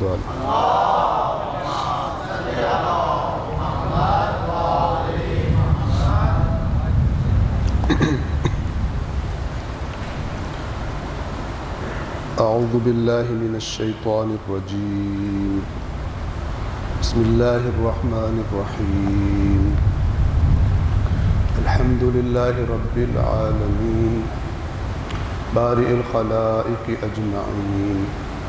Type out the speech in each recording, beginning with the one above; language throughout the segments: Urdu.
محمد وعلی اعوذ باللہ من الشیطان الرجیم بسم اللہ الرحمن الرحیم الحمد للہ رب العالمین بارئ الخلائق اجمعین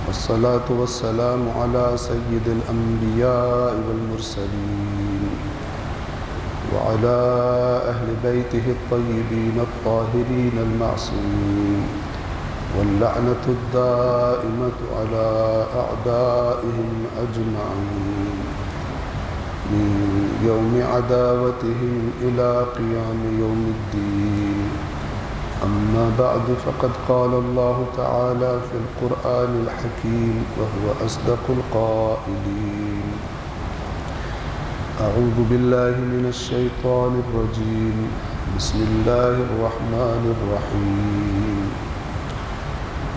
والصلاة والسلام علی سید الانبیاء والمرسلین وعلی اہل بیتہ الطیبین الطاہرین المعصومین واللعنة الدائمة على أعدائهم أجمعين من يوم عداوتهم إلى قيام يوم الدين أما بعد فقد قال الله تعالى في القرآن الحكيم وهو أصدق القائلين أعوذ بالله من الشيطان الرجيم بسم الله الرحمن الرحيم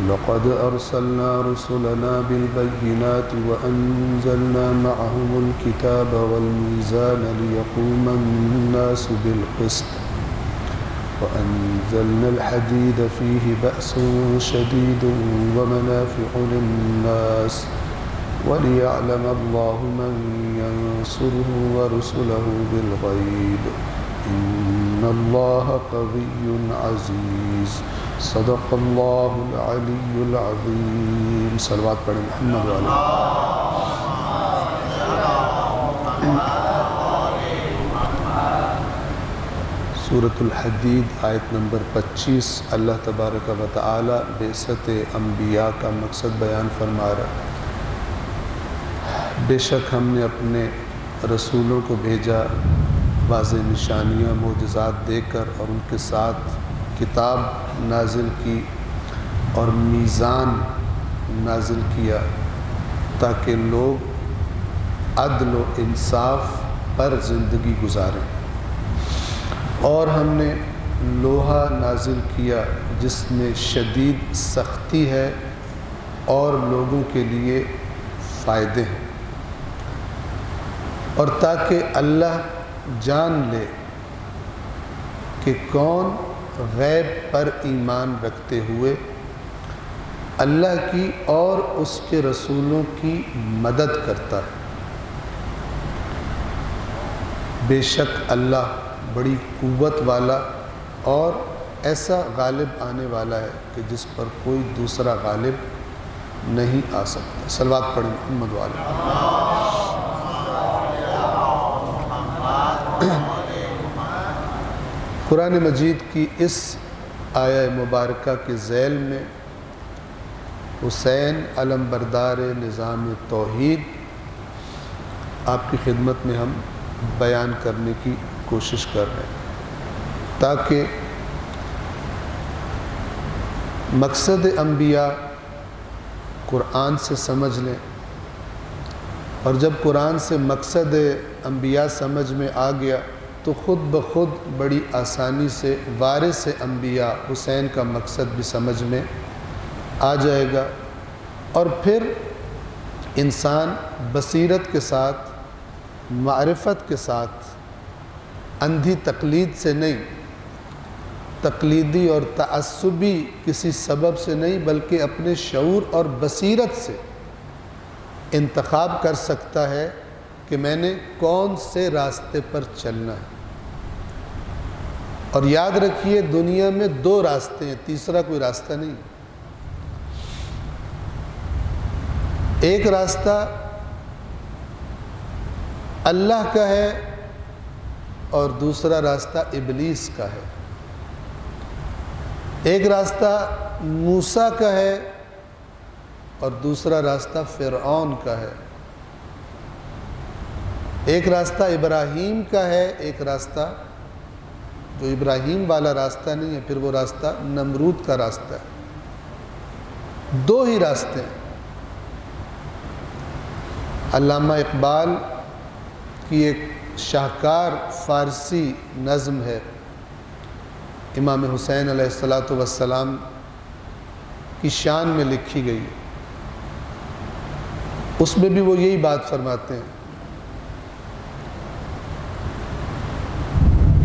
لقد أرسلنا رسلنا بالبينات وأنزلنا معهم الكتاب والميزان ليقوم الناس بالقسط وأنزلنا الحديد فيه بأس شديد ومنافع للناس وليعلم الله من ينصره ورسله بالغيب إن الله قوي عزيز صدق اللہ العلی العظیم صلوات پڑھیں محمد علیہ سورۃ الحدید آیت نمبر 25 اللہ تبارک و تعالی بعثت انبیاء کا مقصد بیان فرما رہا ہے۔ بے شک ہم نے اپنے رسولوں کو بھیجا واضح نشانیاں معجزات دے کر اور ان کے ساتھ کتاب نازل کی اور میزان نازل کیا تاکہ لوگ عدل و انصاف پر زندگی گزاریں، اور ہم نے لوہا نازل کیا جس میں شدید سختی ہے اور لوگوں کے لیے فائدے ہیں، اور تاکہ اللہ جان لے کہ کون غیب پر ایمان رکھتے ہوئے اللہ کی اور اس کے رسولوں کی مدد کرتا ہے۔ بے شک اللہ بڑی قوت والا اور ایسا غالب آنے والا ہے کہ جس پر کوئی دوسرا غالب نہیں آ سکتا۔ صلوات پڑھیں محمد والے۔ قرآن مجید کی اس آیہ مبارکہ کے ذیل میں حسین علم بردار نظام توحید آپ کی خدمت میں ہم بیان کرنے کی کوشش کر رہے ہیں تاکہ مقصد انبیاء قرآن سے سمجھ لیں، اور جب قرآن سے مقصد انبیاء سمجھ میں آ گیا تو خود بخود بڑی آسانی سے وارث انبیاء حسین کا مقصد بھی سمجھ میں آ جائے گا، اور پھر انسان بصیرت کے ساتھ معرفت کے ساتھ اندھی تقلید سے نہیں، تقلیدی اور تعصبی کسی سبب سے نہیں، بلکہ اپنے شعور اور بصیرت سے انتخاب کر سکتا ہے کہ میں نے کون سے راستے پر چلنا ہے۔ اور یاد رکھیے دنیا میں دو راستے ہیں، تیسرا کوئی راستہ نہیں۔ ایک راستہ اللہ کا ہے اور دوسرا راستہ ابلیس کا ہے۔ ایک راستہ موسیٰ کا ہے اور دوسرا راستہ فرعون کا ہے۔ ایک راستہ ابراہیم کا ہے، ایک راستہ جو ابراہیم والا راستہ نہیں ہے، پھر وہ راستہ نمرود کا راستہ ہے۔ دو ہی راستے ہیں۔ علامہ اقبال کی ایک شاہکار فارسی نظم ہے، امام حسین علیہ السلام کی شان میں لکھی گئی۔ اس میں بھی وہ یہی بات فرماتے ہیں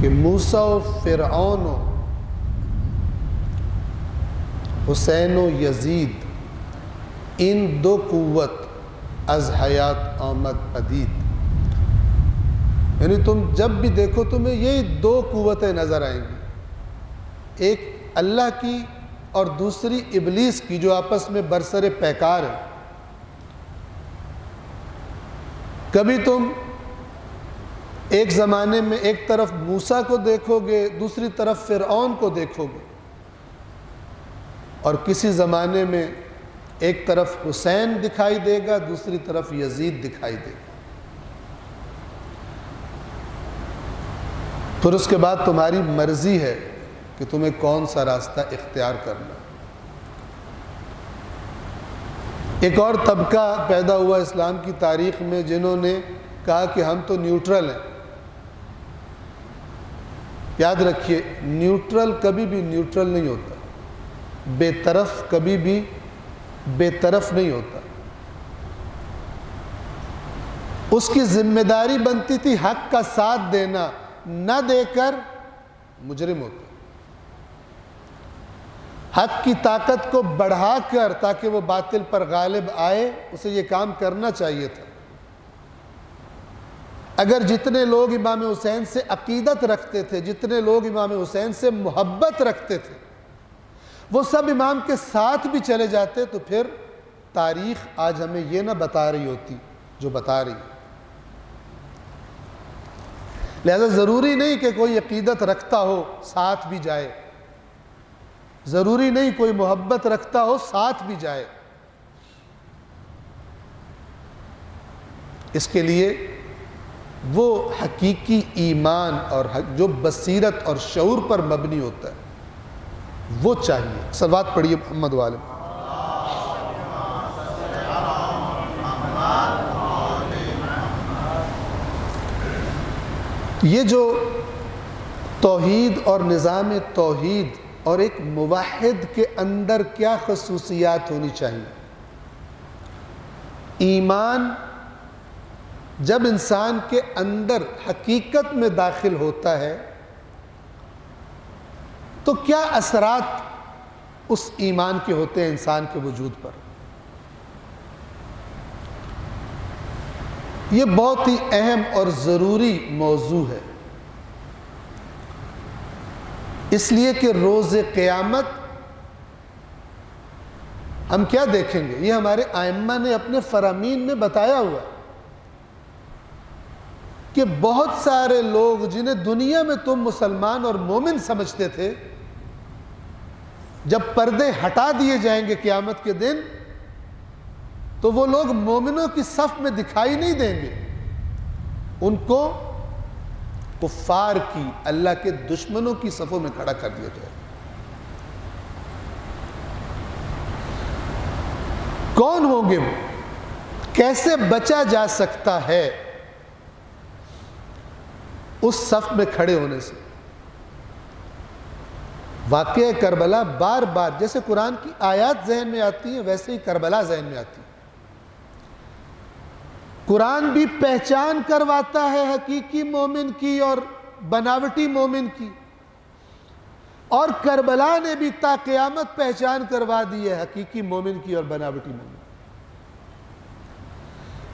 کہ موسیٰ و فرعون و حسین و یزید ان دو قوت از حیات آمد پدید، یعنی تم جب بھی دیکھو تمہیں یہی دو قوتیں نظر آئیں گی، ایک اللہ کی اور دوسری ابلیس کی، جو آپس میں برسر پیکار ہے۔ کبھی تم ایک زمانے میں ایک طرف موسیٰ کو دیکھو گے، دوسری طرف فرعون کو دیکھو گے، اور کسی زمانے میں ایک طرف حسین دکھائی دے گا، دوسری طرف یزید دکھائی دے گا۔ پھر اس کے بعد تمہاری مرضی ہے کہ تمہیں کون سا راستہ اختیار کرنا۔ ایک اور طبقہ پیدا ہوا اسلام کی تاریخ میں، جنہوں نے کہا کہ ہم تو نیوٹرل ہیں۔ یاد رکھیے، نیوٹرل کبھی بھی نیوٹرل نہیں ہوتا، بے طرف کبھی بھی بے طرف نہیں ہوتا۔ اس کی ذمہ داری بنتی تھی حق کا ساتھ دینا، نہ دے کر مجرم ہوتا۔ حق کی طاقت کو بڑھا کر تاکہ وہ باطل پر غالب آئے، اسے یہ کام کرنا چاہیے تھا۔ اگر جتنے لوگ امام حسین سے عقیدت رکھتے تھے، جتنے لوگ امام حسین سے محبت رکھتے تھے، وہ سب امام کے ساتھ بھی چلے جاتے، تو پھر تاریخ آج ہمیں یہ نہ بتا رہی ہوتی جو بتا رہی ہے۔ لہذا ضروری نہیں کہ کوئی عقیدت رکھتا ہو ساتھ بھی جائے، ضروری نہیں کوئی محبت رکھتا ہو ساتھ بھی جائے۔ اس کے لیے وہ حقیقی ایمان اور جو بصیرت اور شعور پر مبنی ہوتا ہے وہ چاہیے۔ صلوات پڑھیے محمد والے۔ یہ جو توحید اور نظام توحید اور ایک موحد کے اندر کیا خصوصیات ہونی چاہیے۔ ایمان جب انسان کے اندر حقیقت میں داخل ہوتا ہے تو کیا اثرات اس ایمان کے ہوتے ہیں انسان کے وجود پر۔ یہ بہت ہی اہم اور ضروری موضوع ہے، اس لیے کہ روز قیامت ہم کیا دیکھیں گے، یہ ہمارے ائمہ نے اپنے فرامین میں بتایا ہوا کہ بہت سارے لوگ جنہیں دنیا میں تم مسلمان اور مومن سمجھتے تھے، جب پردے ہٹا دیے جائیں گے قیامت کے دن تو وہ لوگ مومنوں کی صف میں دکھائی نہیں دیں گے، ان کو کفار کی، اللہ کے دشمنوں کی صفوں میں کھڑا کر دیا جائے۔ کون ہوں گے وہ؟ کیسے بچا جا سکتا ہے اس صف میں کھڑے ہونے سے؟ واقعہ کربلا بار بار جیسے قرآن کی آیات ذہن میں آتی ہیں، ویسے ہی کربلا ذہن میں آتی ہے۔ قرآن بھی پہچان کرواتا ہے حقیقی مومن کی اور بناوٹی مومن کی، اور کربلا نے بھی تا قیامت پہچان کروا دی ہے حقیقی مومن کی اور بناوٹی مومن۔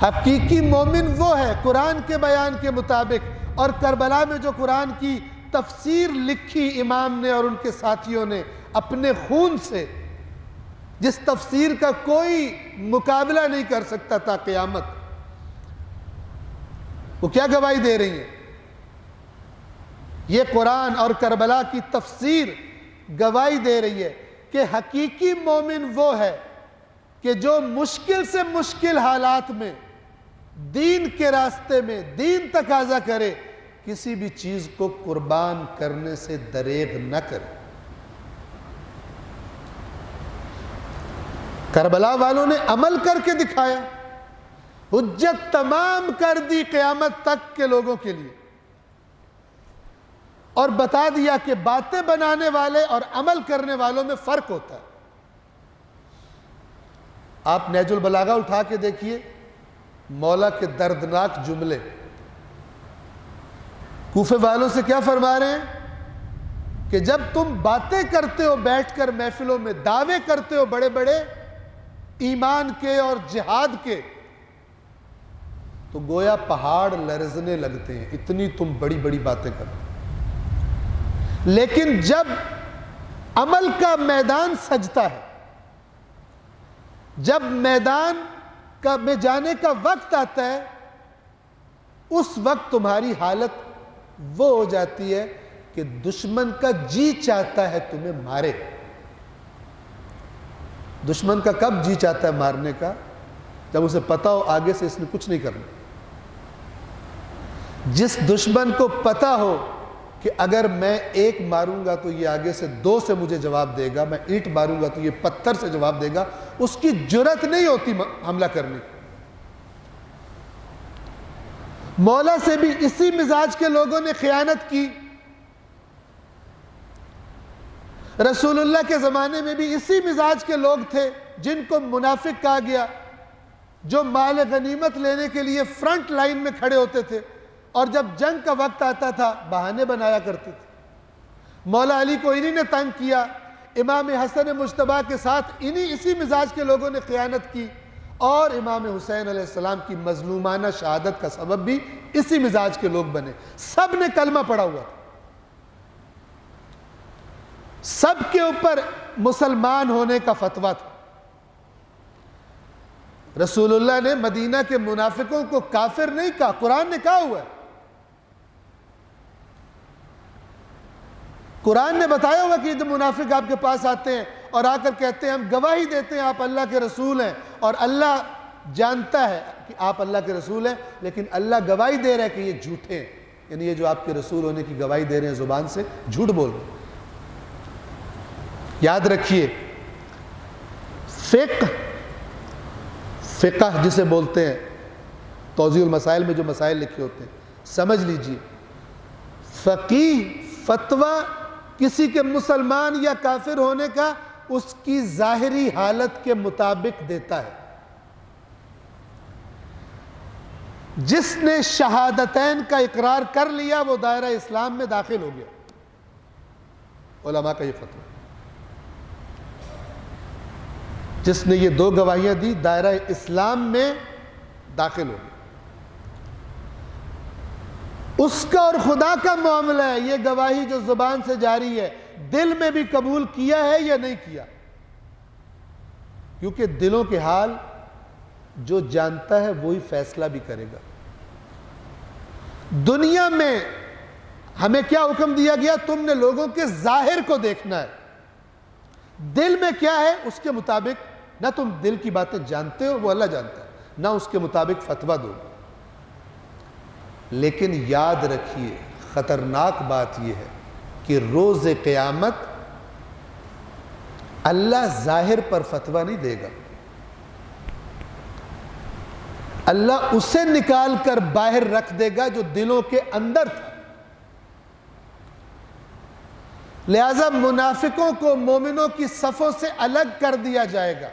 حقیقی مومن وہ ہے قرآن کے بیان کے مطابق، اور کربلا میں جو قرآن کی تفسیر لکھی امام نے اور ان کے ساتھیوں نے اپنے خون سے، جس تفسیر کا کوئی مقابلہ نہیں کر سکتا تا قیامت، وہ کیا گواہی دے رہی ہیں؟ یہ قرآن اور کربلا کی تفسیر گواہی دے رہی ہے کہ حقیقی مومن وہ ہے کہ جو مشکل سے مشکل حالات میں دین کے راستے میں دین تقاضا کرے، کسی بھی چیز کو قربان کرنے سے دریغ نہ کرے۔ کربلا والوں نے عمل کر کے دکھایا، حجت تمام کر دی قیامت تک کے لوگوں کے لیے، اور بتا دیا کہ باتیں بنانے والے اور عمل کرنے والوں میں فرق ہوتا ہے۔ آپ نہج البلاغہ اٹھا کے دیکھیے، مولا کے دردناک جملے۔ کوفے والوں سے کیا فرما رہے ہیں کہ جب تم باتیں کرتے ہو بیٹھ کر محفلوں میں، دعوے کرتے ہو بڑے بڑے ایمان کے اور جہاد کے، تو گویا پہاڑ لرزنے لگتے ہیں، اتنی تم بڑی بڑی باتیں کرتے ہو۔ لیکن جب عمل کا میدان سجتا ہے، جب میدان میں جانے کا وقت آتا ہے، اس وقت تمہاری حالت وہ ہو جاتی ہے کہ دشمن کا جی چاہتا ہے تمہیں مارے۔ دشمن کا کب جی چاہتا ہے مارنے کا؟ جب اسے پتا ہو آگے سے اس نے کچھ نہیں کرنا۔ جس دشمن کو پتا ہو کہ اگر میں ایک ماروں گا تو یہ آگے سے 2 سے مجھے جواب دے گا، میں اینٹ ماروں گا تو یہ پتھر سے جواب دے گا، اس کی جرأت نہیں ہوتی حملہ کرنے کی۔ مولا سے بھی اسی مزاج کے لوگوں نے خیانت کی، رسول اللہ کے زمانے میں بھی اسی مزاج کے لوگ تھے جن کو منافق کہا گیا، جو مال غنیمت لینے کے لیے فرنٹ لائن میں کھڑے ہوتے تھے اور جب جنگ کا وقت آتا تھا بہانے بنایا کرتے تھے۔ مولا علی کو انہی نے تنگ کیا، امام حسن مجتبیٰ کے ساتھ اسی مزاج کے لوگوں نے خیانت کی، اور امام حسین علیہ السلام کی مظلومانہ شہادت کا سبب بھی اسی مزاج کے لوگ بنے۔ سب نے کلمہ پڑھا ہوا تھا، سب کے اوپر مسلمان ہونے کا فتویٰ تھا۔ رسول اللہ نے مدینہ کے منافقوں کو کافر نہیں کہا، قرآن نے کہا ہوا ہے، قرآن نے بتایا ہوا کہ جو منافق آپ کے پاس آتے ہیں اور آ کر کہتے ہیں ہم گواہی دیتے ہیں آپ اللہ کے رسول ہیں، اور اللہ جانتا ہے کہ آپ اللہ کے رسول ہیں، لیکن اللہ گواہی دے رہا ہے کہ یہ جھوٹے ہیں، یعنی یہ جو آپ کے رسول ہونے کی گواہی دے رہے ہیں زبان سے جھوٹ بول رہے ہیں۔ یاد رکھیے، فقہ جسے بولتے ہیں، توضیح المسائل میں جو مسائل لکھے ہوتے ہیں، سمجھ لیجئے، فقیہ فتویٰ کسی کے مسلمان یا کافر ہونے کا اس کی ظاہری حالت کے مطابق دیتا ہے۔ جس نے شہادتین کا اقرار کر لیا وہ دائرہ اسلام میں داخل ہو گیا، علماء کا یہ فتویٰ۔ جس نے یہ 2 گواہیاں دی دائرہ اسلام میں داخل ہو گیا۔ اس کا اور خدا کا معاملہ ہے، یہ گواہی جو زبان سے جاری ہے دل میں بھی قبول کیا ہے یا نہیں کیا، کیونکہ دلوں کے حال جو جانتا ہے وہی فیصلہ بھی کرے گا۔ دنیا میں ہمیں کیا حکم دیا گیا؟ تم نے لوگوں کے ظاہر کو دیکھنا ہے، دل میں کیا ہے اس کے مطابق، نہ تم دل کی باتیں جانتے ہو وہ اللہ جانتا ہے، نہ اس کے مطابق فتویٰ دو۔ لیکن یاد رکھیے خطرناک بات یہ ہے کہ روز قیامت اللہ ظاہر پر فتویٰ نہیں دے گا، اللہ اسے نکال کر باہر رکھ دے گا جو دلوں کے اندر تھا۔ لہذا منافقوں کو مومنوں کی صفوں سے الگ کر دیا جائے گا۔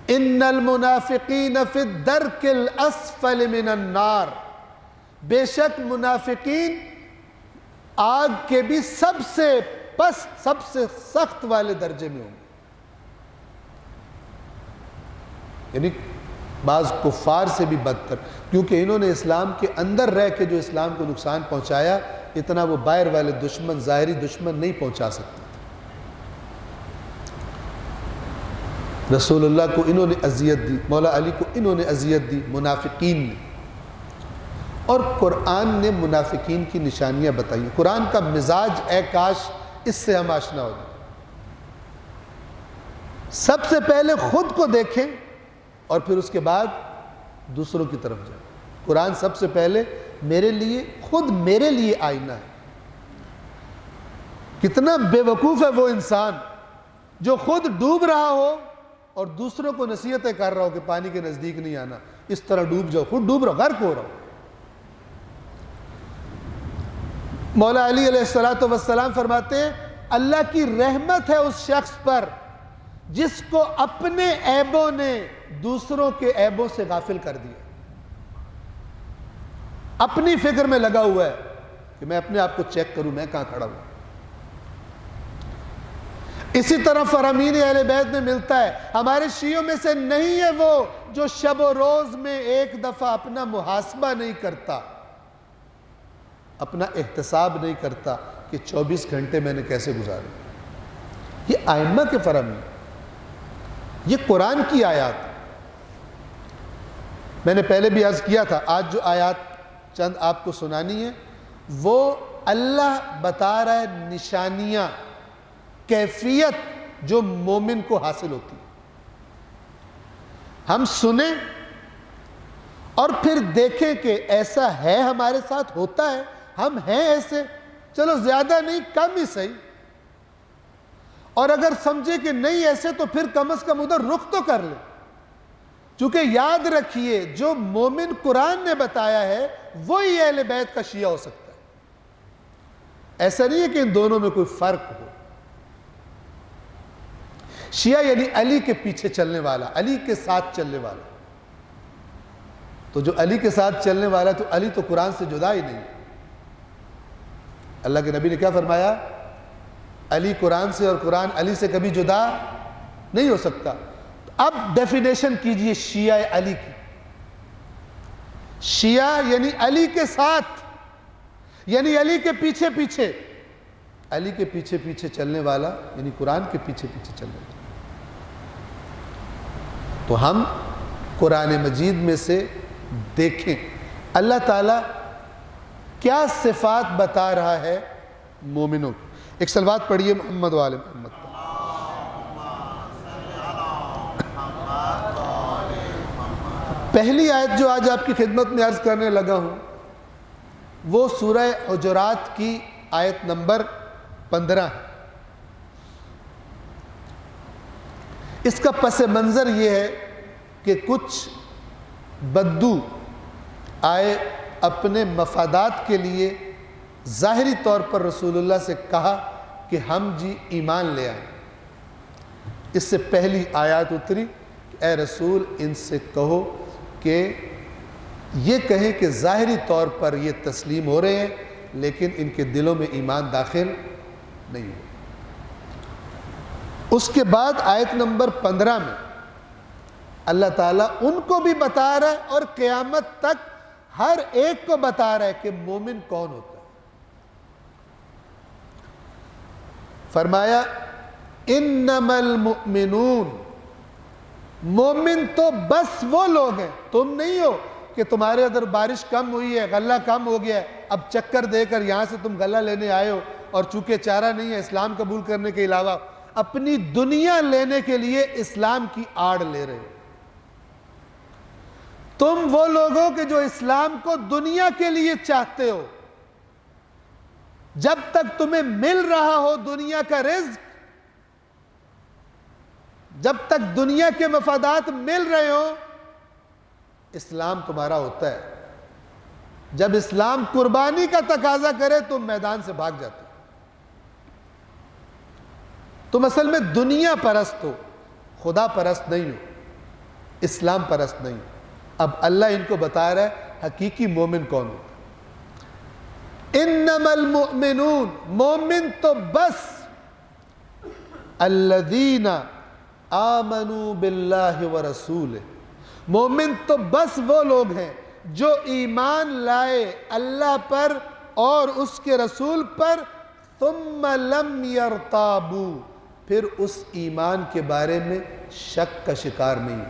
ان المنافقین فی الدرک الاسفل من النار، بے شک منافقین آگ کے بھی سب سے پست، سب سے سخت والے درجے میں ہوں گے۔ یعنی بعض کفار سے بھی بدتر، کیونکہ انہوں نے اسلام کے اندر رہ کے جو اسلام کو نقصان پہنچایا، اتنا وہ باہر والے دشمن، ظاہری دشمن نہیں پہنچا سکتے۔ رسول اللہ کو انہوں نے اذیت دی، مولا علی کو انہوں نے اذیت دی، منافقین نے، اور قرآن نے منافقین کی نشانیاں بتائی۔ قرآن کا مزاج اے کاش اس سے ہم آشنا ہو جائیں۔ سب سے پہلے خود کو دیکھیں اور پھر اس کے بعد دوسروں کی طرف جائیں۔ قرآن سب سے پہلے میرے لیے، خود میرے لیے آئینہ ہے۔ کتنا بے وقوف ہے وہ انسان جو خود ڈوب رہا ہو اور دوسروں کو نصیحتیں کر رہا ہو کہ پانی کے نزدیک نہیں آنا، اس طرح ڈوب جاؤ، خود ڈوب رہا، غرق ہو رہا ہو۔ مولا علی علیہ السلام فرماتے ہیں اللہ کی رحمت ہے اس شخص پر جس کو اپنے عیبوں نے دوسروں کے عیبوں سے غافل کر دیا، اپنی فکر میں لگا ہوا ہے کہ میں اپنے آپ کو چیک کروں میں کہاں کھڑا ہوں۔ اسی طرح فرامین اہل بیت میں ملتا ہے، ہمارے شیعوں میں سے نہیں ہے وہ جو شب و روز میں ایک دفعہ اپنا محاسبہ نہیں کرتا، اپنا احتساب نہیں کرتا کہ 24 گھنٹے میں نے کیسے گزارے۔ یہ ائمہ کے فرامین، یہ قرآن کی آیات۔ میں نے پہلے بھی عرض کیا تھا، آج جو آیات چند آپ کو سنانی ہے وہ اللہ بتا رہا ہے نشانیاں، کیفیت جو مومن کو حاصل ہوتی ہے۔ ہم سنیں اور پھر دیکھیں کہ ایسا ہے ہمارے ساتھ، ہوتا ہے، ہم ہیں ایسے، چلو زیادہ نہیں کم ہی صحیح، اور اگر سمجھے کہ نہیں ایسے تو پھر کم از کم ادھر رخ تو کر لیں، چونکہ یاد رکھیے جو مومن قرآن نے بتایا ہے وہی اہل بیت کا شیعہ ہو سکتا ہے۔ ایسا نہیں ہے کہ ان دونوں میں کوئی فرق ہو۔ شیعہ یعنی علی کے پیچھے چلنے والا، علی کے ساتھ چلنے والا۔ تو جو علی کے ساتھ چلنے والا تو علی تو قرآن سے جدا ہی نہیں۔ اللہ کے نبی نے کیا فرمایا؟ علی قرآن سے اور قرآن علی سے کبھی جدا نہیں ہو سکتا۔ اب ڈیفینیشن کیجئے شیعہ علی کی۔ شیعہ یعنی علی کے ساتھ، یعنی علی کے پیچھے پیچھے، علی کے پیچھے پیچھے چلنے والا یعنی قرآن کے پیچھے پیچھے چلنے والا۔ تو ہم قرآن مجید میں سے دیکھیں اللہ تعالیٰ کیا صفات بتا رہا ہے مومنوں کی۔ ایک صلوات پڑھیے محمد و آل محمد۔ پہلی آیت جو آج آپ کی خدمت میں عرض کرنے لگا ہوں وہ سورہ حجرات کی آیت نمبر 15 ہے۔ اس کا پس منظر یہ ہے کہ کچھ بدو آئے، اپنے مفادات کے لیے ظاہری طور پر رسول اللہ سے کہا کہ ہم جی ایمان لے آئیں۔ اس سے پہلی آیات اتری کہ اے رسول ان سے کہو کہ یہ کہیں کہ ظاہری طور پر یہ تسلیم ہو رہے ہیں لیکن ان کے دلوں میں ایمان داخل نہیں ہو۔ اس کے بعد آیت نمبر 15 میں اللہ تعالیٰ ان کو بھی بتا رہا ہے اور قیامت تک ہر ایک کو بتا رہا ہے کہ مومن کون ہوتا ہے۔ فرمایا انما المؤمنون، مومن تو بس وہ لوگ ہیں، تم نہیں ہو کہ تمہارے ادھر بارش کم ہوئی ہے، غلہ کم ہو گیا ہے، اب چکر دے کر یہاں سے تم غلہ لینے آئے ہو اور چونکہ چارہ نہیں ہے اسلام قبول کرنے کے علاوہ اپنی دنیا لینے کے لیے اسلام کی آڑ لے رہے ہو۔ تم وہ لوگ ہو کہ جو اسلام کو دنیا کے لیے چاہتے ہو، جب تک تمہیں مل رہا ہو دنیا کا رزق، جب تک دنیا کے مفادات مل رہے ہو اسلام تمہارا ہوتا ہے۔ جب اسلام قربانی کا تقاضا کرے تم میدان سے بھاگ جاتے ہو۔ تم اصل میں دنیا پرست ہو، خدا پرست نہیں ہو، اسلام پرست نہیں ہو۔ اب اللہ ان کو بتا رہا ہے حقیقی مومن کون ہوتا ہے۔ انما المؤمنون، مومن تو بس الذین آمنوا باللہ ورسولہ، مومن تو بس وہ لوگ ہیں جو ایمان لائے اللہ پر اور اس کے رسول پر، ثم لم یرتابوا، پھر اس ایمان کے بارے میں شک کا شکار نہیں۔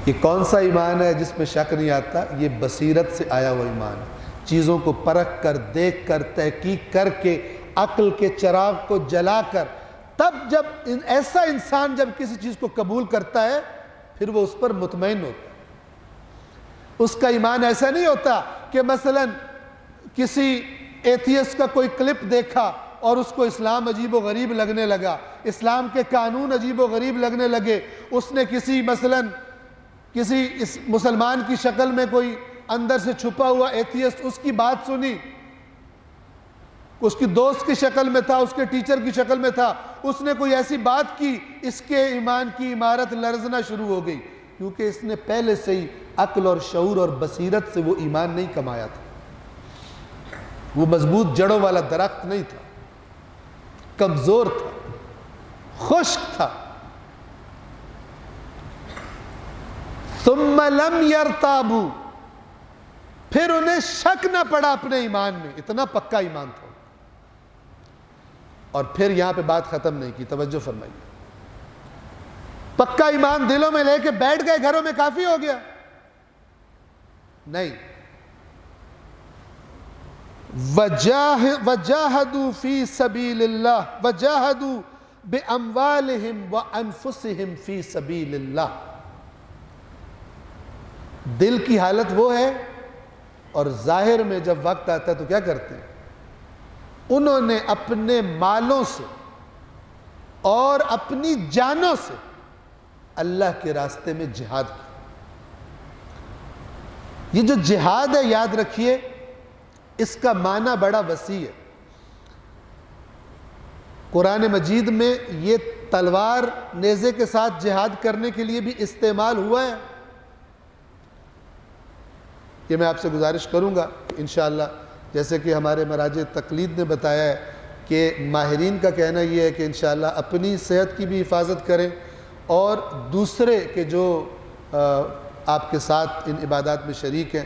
یہ کون سا ایمان ہے جس میں شک نہیں آتا؟ یہ بصیرت سے آیا ہوا ایمان ہے، چیزوں کو پرکھ کر، دیکھ کر، تحقیق کر کے، عقل کے چراغ کو جلا کر، تب جب ایسا انسان جب کسی چیز کو قبول کرتا ہے پھر وہ اس پر مطمئن ہوتا ہے۔ اس کا ایمان ایسا نہیں ہوتا کہ مثلا کسی ایتھیسٹ کا کوئی کلپ دیکھا اور اس کو اسلام عجیب و غریب لگنے لگا، اسلام کے قانون عجیب و غریب لگنے لگے، اس نے کسی مسلمان کی شکل میں کوئی اندر سے چھپا ہوا ایتھیسٹ اس کی بات سنی اس کی دوست کی شکل میں تھا، اس کے ٹیچر کی شکل میں تھا، اس نے کوئی ایسی بات کی، اس کے ایمان کی عمارت لرزنا شروع ہو گئی، کیونکہ اس نے پہلے سے ہی عقل اور شعور اور بصیرت سے وہ ایمان نہیں کمایا تھا، وہ مضبوط جڑوں والا درخت نہیں تھا، کمزور تھا، خشک تھا۔ ثم لم يرتابوا، پھر انہیں شک نہ پڑا اپنے ایمان میں، اتنا پکا ایمان تھا۔ اور پھر یہاں پہ بات ختم نہیں کی، توجہ فرمائیے، پکا ایمان دلوں میں لے کے بیٹھ گئے گھروں میں کافی ہو گیا؟ نہیں، وجاہدوا فی سبیل اللہ، وجاہدوا باموالہم وانفسہم فی سبیل اللہ۔ دل کی حالت وہ ہے، اور ظاہر میں جب وقت آتا ہے تو کیا کرتے ہیں؟ انہوں نے اپنے مالوں سے اور اپنی جانوں سے اللہ کے راستے میں جہاد کیا۔ یہ جو جہاد ہے، یاد رکھیے، اس کا معنی بڑا وسیع ہے۔ قرآن مجید میں یہ تلوار نیزے کے ساتھ جہاد کرنے کے لیے بھی استعمال ہوا ہے۔ یہ میں آپ سے گزارش کروں گا انشاءاللہ، جیسے کہ ہمارے مراجع تقلید نے بتایا ہے کہ ماہرین کا کہنا یہ ہے کہ انشاءاللہ اپنی صحت کی بھی حفاظت کریں اور دوسرے کے جو آپ کے ساتھ ان عبادات میں شریک ہیں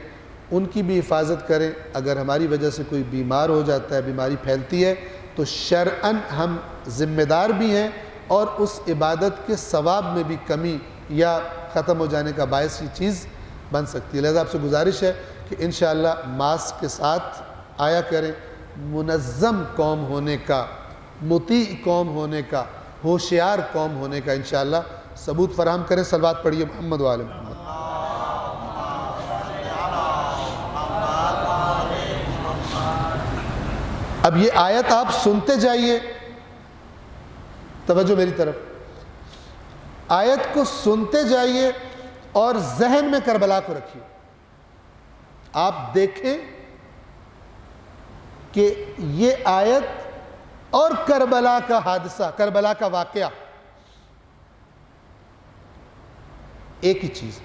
ان کی بھی حفاظت کریں۔ اگر ہماری وجہ سے کوئی بیمار ہو جاتا ہے، بیماری پھیلتی ہے، تو شرعاً ہم ذمہ دار بھی ہیں، اور اس عبادت کے ثواب میں بھی کمی یا ختم ہو جانے کا باعث یہ چیز بن سکتی ہے۔ لہذا آپ سے گزارش ہے کہ انشاءاللہ ماسک کے ساتھ آیا کریں۔ منظم قوم ہونے کا، مطیع قوم ہونے کا، ہوشیار قوم ہونے کا انشاءاللہ ثبوت فراہم کریں۔ صلوات پڑھیے محمد و آل محمد۔ اب یہ آیت آپ سنتے جائیے، توجہ میری طرف، آیت کو سنتے جائیے اور ذہن میں کربلا کو رکھیے۔ آپ دیکھیں کہ یہ آیت اور کربلا کا حادثہ، کربلا کا واقعہ ایک ہی چیز۔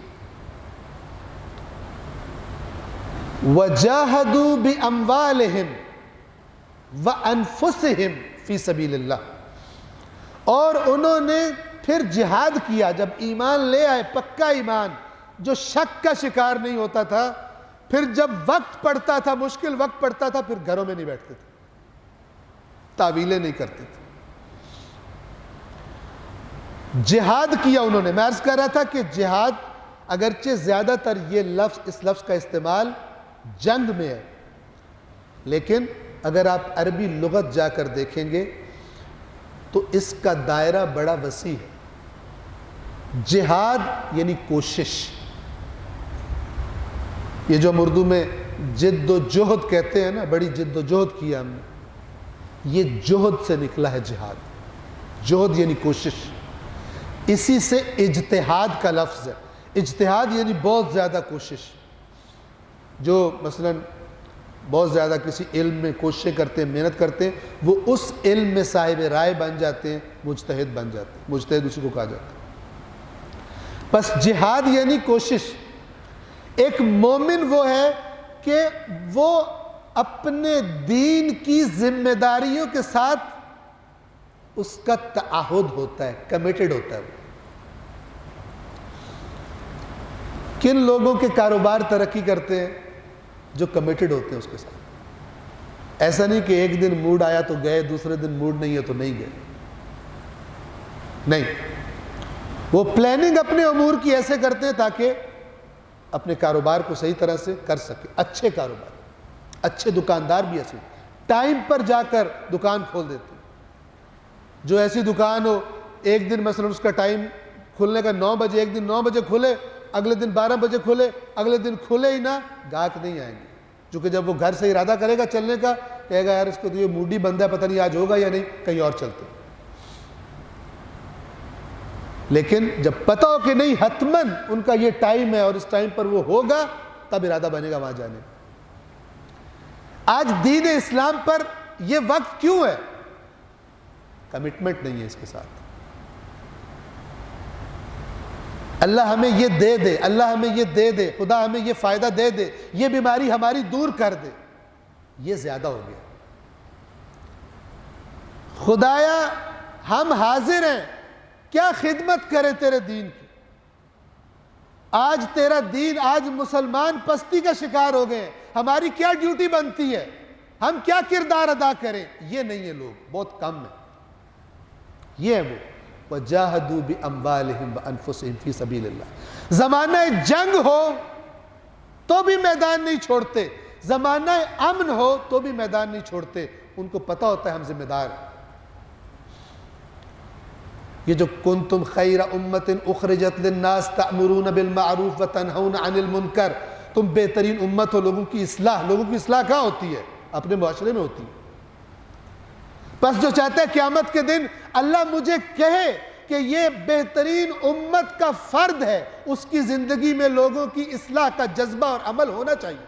وَجَاهَدُوا بِأَمْوَالِهِمْ وَأَنفُسِهِمْ فِي سَبِيلِ اللَّهِ، اور انہوں نے پھر جہاد کیا۔ جب ایمان لے آئے، پکا ایمان جو شک کا شکار نہیں ہوتا تھا، پھر جب وقت پڑتا تھا، مشکل وقت پڑتا تھا، پھر گھروں میں نہیں بیٹھتے تھے، تعویلیں نہیں کرتے تھے، جہاد کیا انہوں نے۔ میں عرض کر رہا تھا کہ جہاد اگرچہ زیادہ تر یہ لفظ، اس لفظ کا استعمال جنگ میں ہے، لیکن اگر آپ عربی لغت جا کر دیکھیں گے تو اس کا دائرہ بڑا وسیع ہے۔ جہاد یعنی کوشش، یہ جو ہم اردو میں جد و جہد کہتے ہیں نا، بڑی جد و جہد کیا ہم نے، یہ جہد سے نکلا ہے جہاد۔ جہد یعنی کوشش، اسی سے اجتہاد کا لفظ ہے۔ اجتہاد یعنی بہت زیادہ کوشش۔ جو مثلا بہت زیادہ کسی علم میں کوششیں کرتے ہیں، محنت کرتے ہیں، وہ اس علم میں صاحب رائے بن جاتے ہیں، مجتہد بن جاتے ہیں۔ مجتہد اسی کو کہا جاتا ہے۔ بس جہاد یعنی کوشش۔ ایک مومن وہ ہے کہ وہ اپنے دین کی ذمہ داریوں کے ساتھ اس کا تعہد ہوتا ہے، کمیٹڈ ہوتا ہے۔ کن لوگوں کے کاروبار ترقی کرتے ہیں؟ جو کمیٹڈ ہوتے ہیں اس کے ساتھ۔ ایسا نہیں کہ ایک دن موڈ آیا تو گئے، دوسرے دن موڈ نہیں ہے تو نہیں گئے، نہیں، وہ پلاننگ اپنے امور کی ایسے کرتے ہیں تاکہ اپنے کاروبار کو صحیح طرح سے کر سکے۔ اچھے کاروبار، اچھے دکاندار بھی ایسے ٹائم پر جا کر دکان کھول دیتے ہیں۔ جو ایسی دکان ہو، ایک دن مثلا اس کا ٹائم کھلنے کا 9 بجے، ایک دن 9 بجے کھلے، اگلے دن 12 بجے کھلے، اگلے دن کھلے ہی نہ، گاہک نہیں آئیں گے۔ چونکہ جب وہ گھر سے ارادہ کرے گا چلنے کا، کہے گا یار اس کو تو یہ موڈی بندہ ہے، پتہ نہیں آج ہوگا یا نہیں، کہیں اور چلتے۔ لیکن جب پتہ ہو کہ نہیں، حتماً ان کا یہ ٹائم ہے اور اس ٹائم پر وہ ہوگا، تب ارادہ بنے گا وہاں جانے۔ آج دین اسلام پر یہ وقت کیوں ہے؟ کمٹمنٹ نہیں ہے اس کے ساتھ۔ اللہ ہمیں یہ دے دے، اللہ ہمیں یہ دے دے، خدا ہمیں یہ فائدہ دے دے، یہ بیماری ہماری دور کر دے، یہ زیادہ ہو گیا۔ خدایا ہم حاضر ہیں، کیا خدمت کریں تیرے دین کی؟ آج تیرا دین، آج مسلمان پستی کا شکار ہو گئے ہیں، ہماری کیا ڈیوٹی بنتی ہے؟ ہم کیا کردار ادا کریں؟ یہ نہیں ہے، لوگ بہت کم ہیں۔ یہ ہے وہ وَجَاهَدُوا بِأَمْوَالِهِمْ وَأَنفُسِهِمْ فِي سَبِيلِ اللَّهِ۔ زمانہ جنگ ہو تو بھی میدان نہیں چھوڑتے، زمانہ امن ہو تو بھی میدان نہیں چھوڑتے، ان کو پتہ ہوتا ہے ہم ذمہ دار ہیں۔ یہ جو کنتم خیر امت اخرجت للناس تأمرون بالمعروف وتنہون عن المنکر، تم بہترین امت ہو، لوگوں کی اصلاح کہاں ہوتی ہے؟ اپنے معاشرے میں ہوتی ہے۔ بس جو چاہتا ہے قیامت کے دن اللہ مجھے کہے کہ یہ بہترین امت کا فرد ہے، اس کی زندگی میں لوگوں کی اصلاح کا جذبہ اور عمل ہونا چاہیے،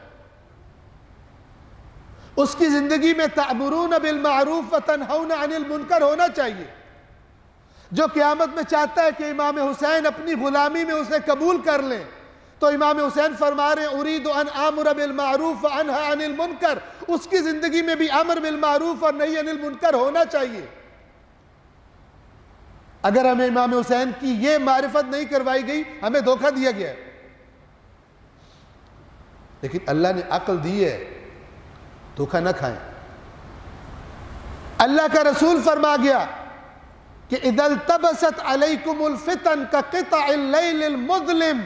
اس کی زندگی میں تأمرون بالمعروف وتنہون عن المنکر ہونا چاہیے۔ جو قیامت میں چاہتا ہے کہ امام حسین اپنی غلامی میں اسے قبول کر لیں، تو امام حسین فرما رہے ہیں ارید ان آمر بالمعروف وانہی عن المنکر، اس کی زندگی میں بھی امر بالمعروف اور نہی عن المنکر ہونا چاہیے۔ اگر ہمیں امام حسین کی یہ معرفت نہیں کروائی گئی، ہمیں دھوکہ دیا گیا ہے۔ لیکن اللہ نے عقل دی ہے، دھوکہ نہ کھائیں۔ اللہ کا رسول فرما گیا کہ اذا التبست علیکم الفتن کقطع اللیل المظلم،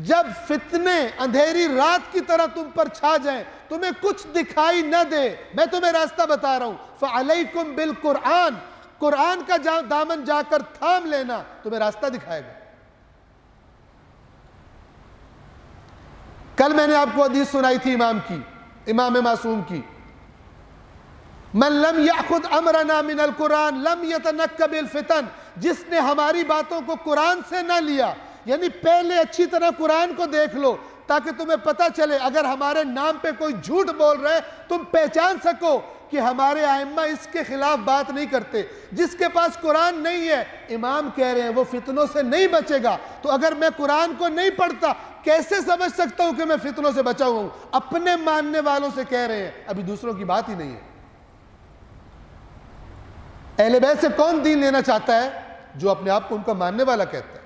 جب فتنے اندھیری رات کی طرح تم پر چھا جائیں، تمہیں کچھ دکھائی نہ دے، میں تمہیں راستہ بتا رہا ہوں، فعلیکم بالقرآن، قرآن کا دامن جا کر تھام لینا، تمہیں راستہ دکھائے گا۔ کل میں نے آپ کو حدیث سنائی تھی امام معصوم کی، من لم یأخذ امرنا من القرآن لم یتنکب الفتن، جس نے ہماری باتوں کو قرآن سے نہ لیا، یعنی پہلے اچھی طرح قرآن کو دیکھ لو تاکہ تمہیں پتہ چلے اگر ہمارے نام پہ کوئی جھوٹ بول رہے تم پہچان سکو کہ ہمارے ائمہ اس کے خلاف بات نہیں کرتے۔ جس کے پاس قرآن نہیں ہے، امام کہہ رہے ہیں وہ فتنوں سے نہیں بچے گا، تو اگر میں قرآن کو نہیں پڑھتا کیسے سمجھ سکتا ہوں کہ میں فتنوں سے بچا ہوا ہوں؟ اپنے ماننے والوں سے کہہ رہے ہیں، ابھی دوسروں کی بات ہی نہیں ہے۔ اہل بیت سے کون دین لینا چاہتا ہے؟ جو اپنے آپ کو ان کا ماننے والا کہتا ہے۔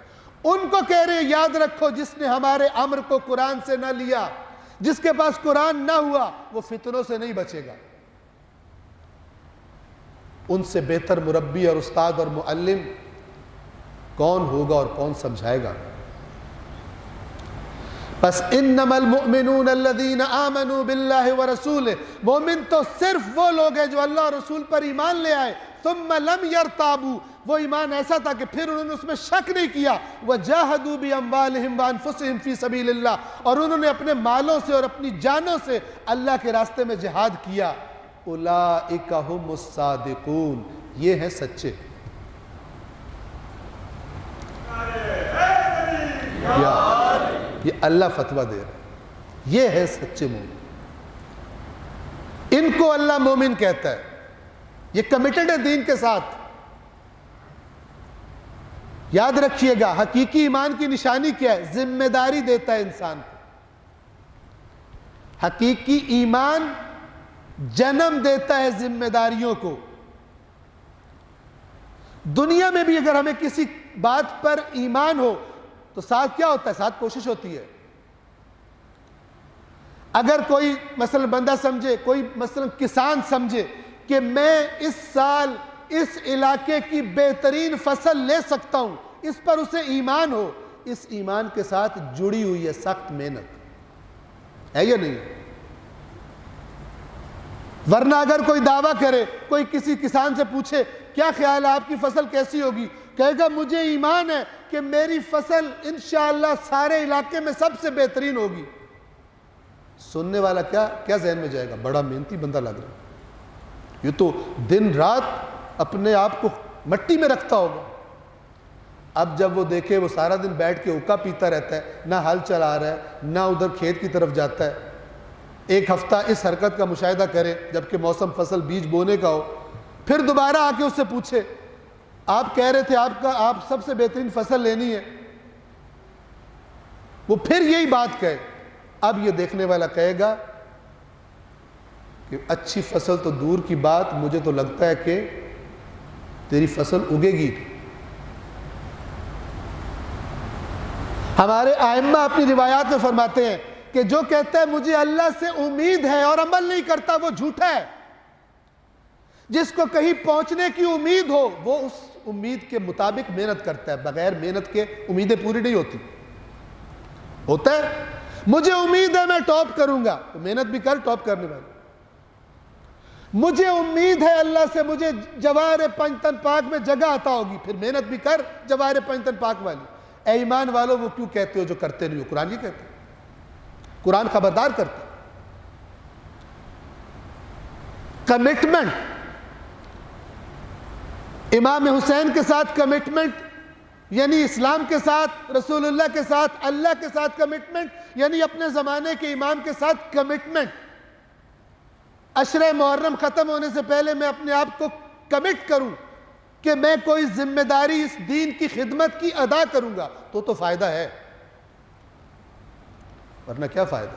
ان کو کہہ رہے ہیں یاد رکھو جس نے ہمارے امر کو قرآن سے نہ لیا، جس کے پاس قرآن نہ ہوا، وہ فتنوں سے نہیں بچے گا۔ ان سے بہتر مربی اور استاد اور معلم کون ہوگا اور کون سمجھائے گا؟ بس انما المؤمنون الذین آمنوا باللہ ورسولہ، مومن تو صرف وہ لوگ ہیں جو اللہ اور رسول پر ایمان لے آئے، ثم لم یرتابوا، وہ ایمان ایسا تھا کہ پھر انہوں نے اس میں شک نہیں کیا، وجاہدوا باموالہم وانفسہم فی سبیل اللہ، اور انہوں نے اپنے مالوں سے اور اپنی جانوں سے اللہ کے راستے میں جہاد کیا، اولئک ھم الصادقون، یہ ہیں سچے۔ یہ اللہ فتویٰ دے رہا ہے، یہ ہے سچے مومن، ان کو اللہ مومن کہتا ہے، یہ کمیٹڈ ہے دین کے ساتھ۔ یاد رکھیے گا حقیقی ایمان کی نشانی کیا ہے؟ ذمہ داری دیتا ہے انسان کو۔ حقیقی ایمان جنم دیتا ہے ذمہ داریوں کو۔ دنیا میں بھی اگر ہمیں کسی بات پر ایمان ہو تو ساتھ کیا ہوتا ہے؟ ساتھ کوشش ہوتی ہے۔ اگر کوئی مثلا بندہ سمجھے، کوئی مثلا کسان سمجھے کہ میں اس سال اس علاقے کی بہترین فصل لے سکتا ہوں، اس پر اسے ایمان ہو، اس ایمان کے ساتھ جڑی ہوئی ہے سخت محنت، ہے یا نہیں؟ ورنہ اگر کوئی دعویٰ کرے، کوئی کسی کسان سے پوچھے کیا خیال ہے آپ کی فصل کیسی ہوگی، کہے گا مجھے ایمان ہے کہ میری فصل انشاءاللہ سارے علاقے میں سب سے بہترین ہوگی۔ سننے والا کیا ذہن میں جائے گا؟ بڑا محنتی بندہ لگ رہا ہے، یہ تو دن رات اپنے آپ کو مٹی میں رکھتا ہوگا۔ اب جب وہ دیکھے وہ سارا دن بیٹھ کے حقہ پیتا رہتا ہے، نہ ہل چلا رہا ہے، نہ ادھر کھیت کی طرف جاتا ہے، ایک ہفتہ اس حرکت کا مشاہدہ کرے جبکہ موسم فصل بیج بونے کا ہو، پھر دوبارہ آ کے اس سے پوچھے آپ کہہ رہے تھے آپ سب سے بہترین فصل لینی ہے، وہ پھر یہی بات کہے، اب یہ دیکھنے والا کہے گا کہ اچھی فصل تو دور کی بات، مجھے تو لگتا ہے کہ تیری فصل اگے گی۔ ہمارے ائمہ اپنی روایات میں فرماتے ہیں کہ جو کہتا ہے مجھے اللہ سے امید ہے اور عمل نہیں کرتا وہ جھوٹا ہے۔ جس کو کہیں پہنچنے کی امید ہو وہ اس امید کے مطابق محنت کرتا ہے، بغیر محنت کے امیدیں پوری نہیں ہوتی۔ ہوتا ہے مجھے امید ہے میں ٹاپ کروں گا، تو محنت بھی کر ٹاپ کرنے والی۔ مجھے امید ہے اللہ سے مجھے جوار پنجتن پاک میں جگہ عطا ہوگی، پھر محنت بھی کر جوار پنجتن پاک والی۔ اے ایمان والو وہ کیوں کہتے ہو جو کرتے نہیں ہو؟ قرآن یہ کہتے ہیں، قرآن خبردار کرتا ہے۔ کمٹمنٹ، امام حسین کے ساتھ کمٹمنٹ یعنی اسلام کے ساتھ، رسول اللہ کے ساتھ، اللہ کے ساتھ کمٹمنٹ یعنی اپنے زمانے کے امام کے ساتھ کمٹمنٹ۔ عشرہ محرم ختم ہونے سے پہلے میں اپنے آپ کو کمٹ کروں کہ میں کوئی ذمہ داری اس دین کی خدمت کی ادا کروں گا، تو فائدہ ہے، ورنہ کیا فائدہ؟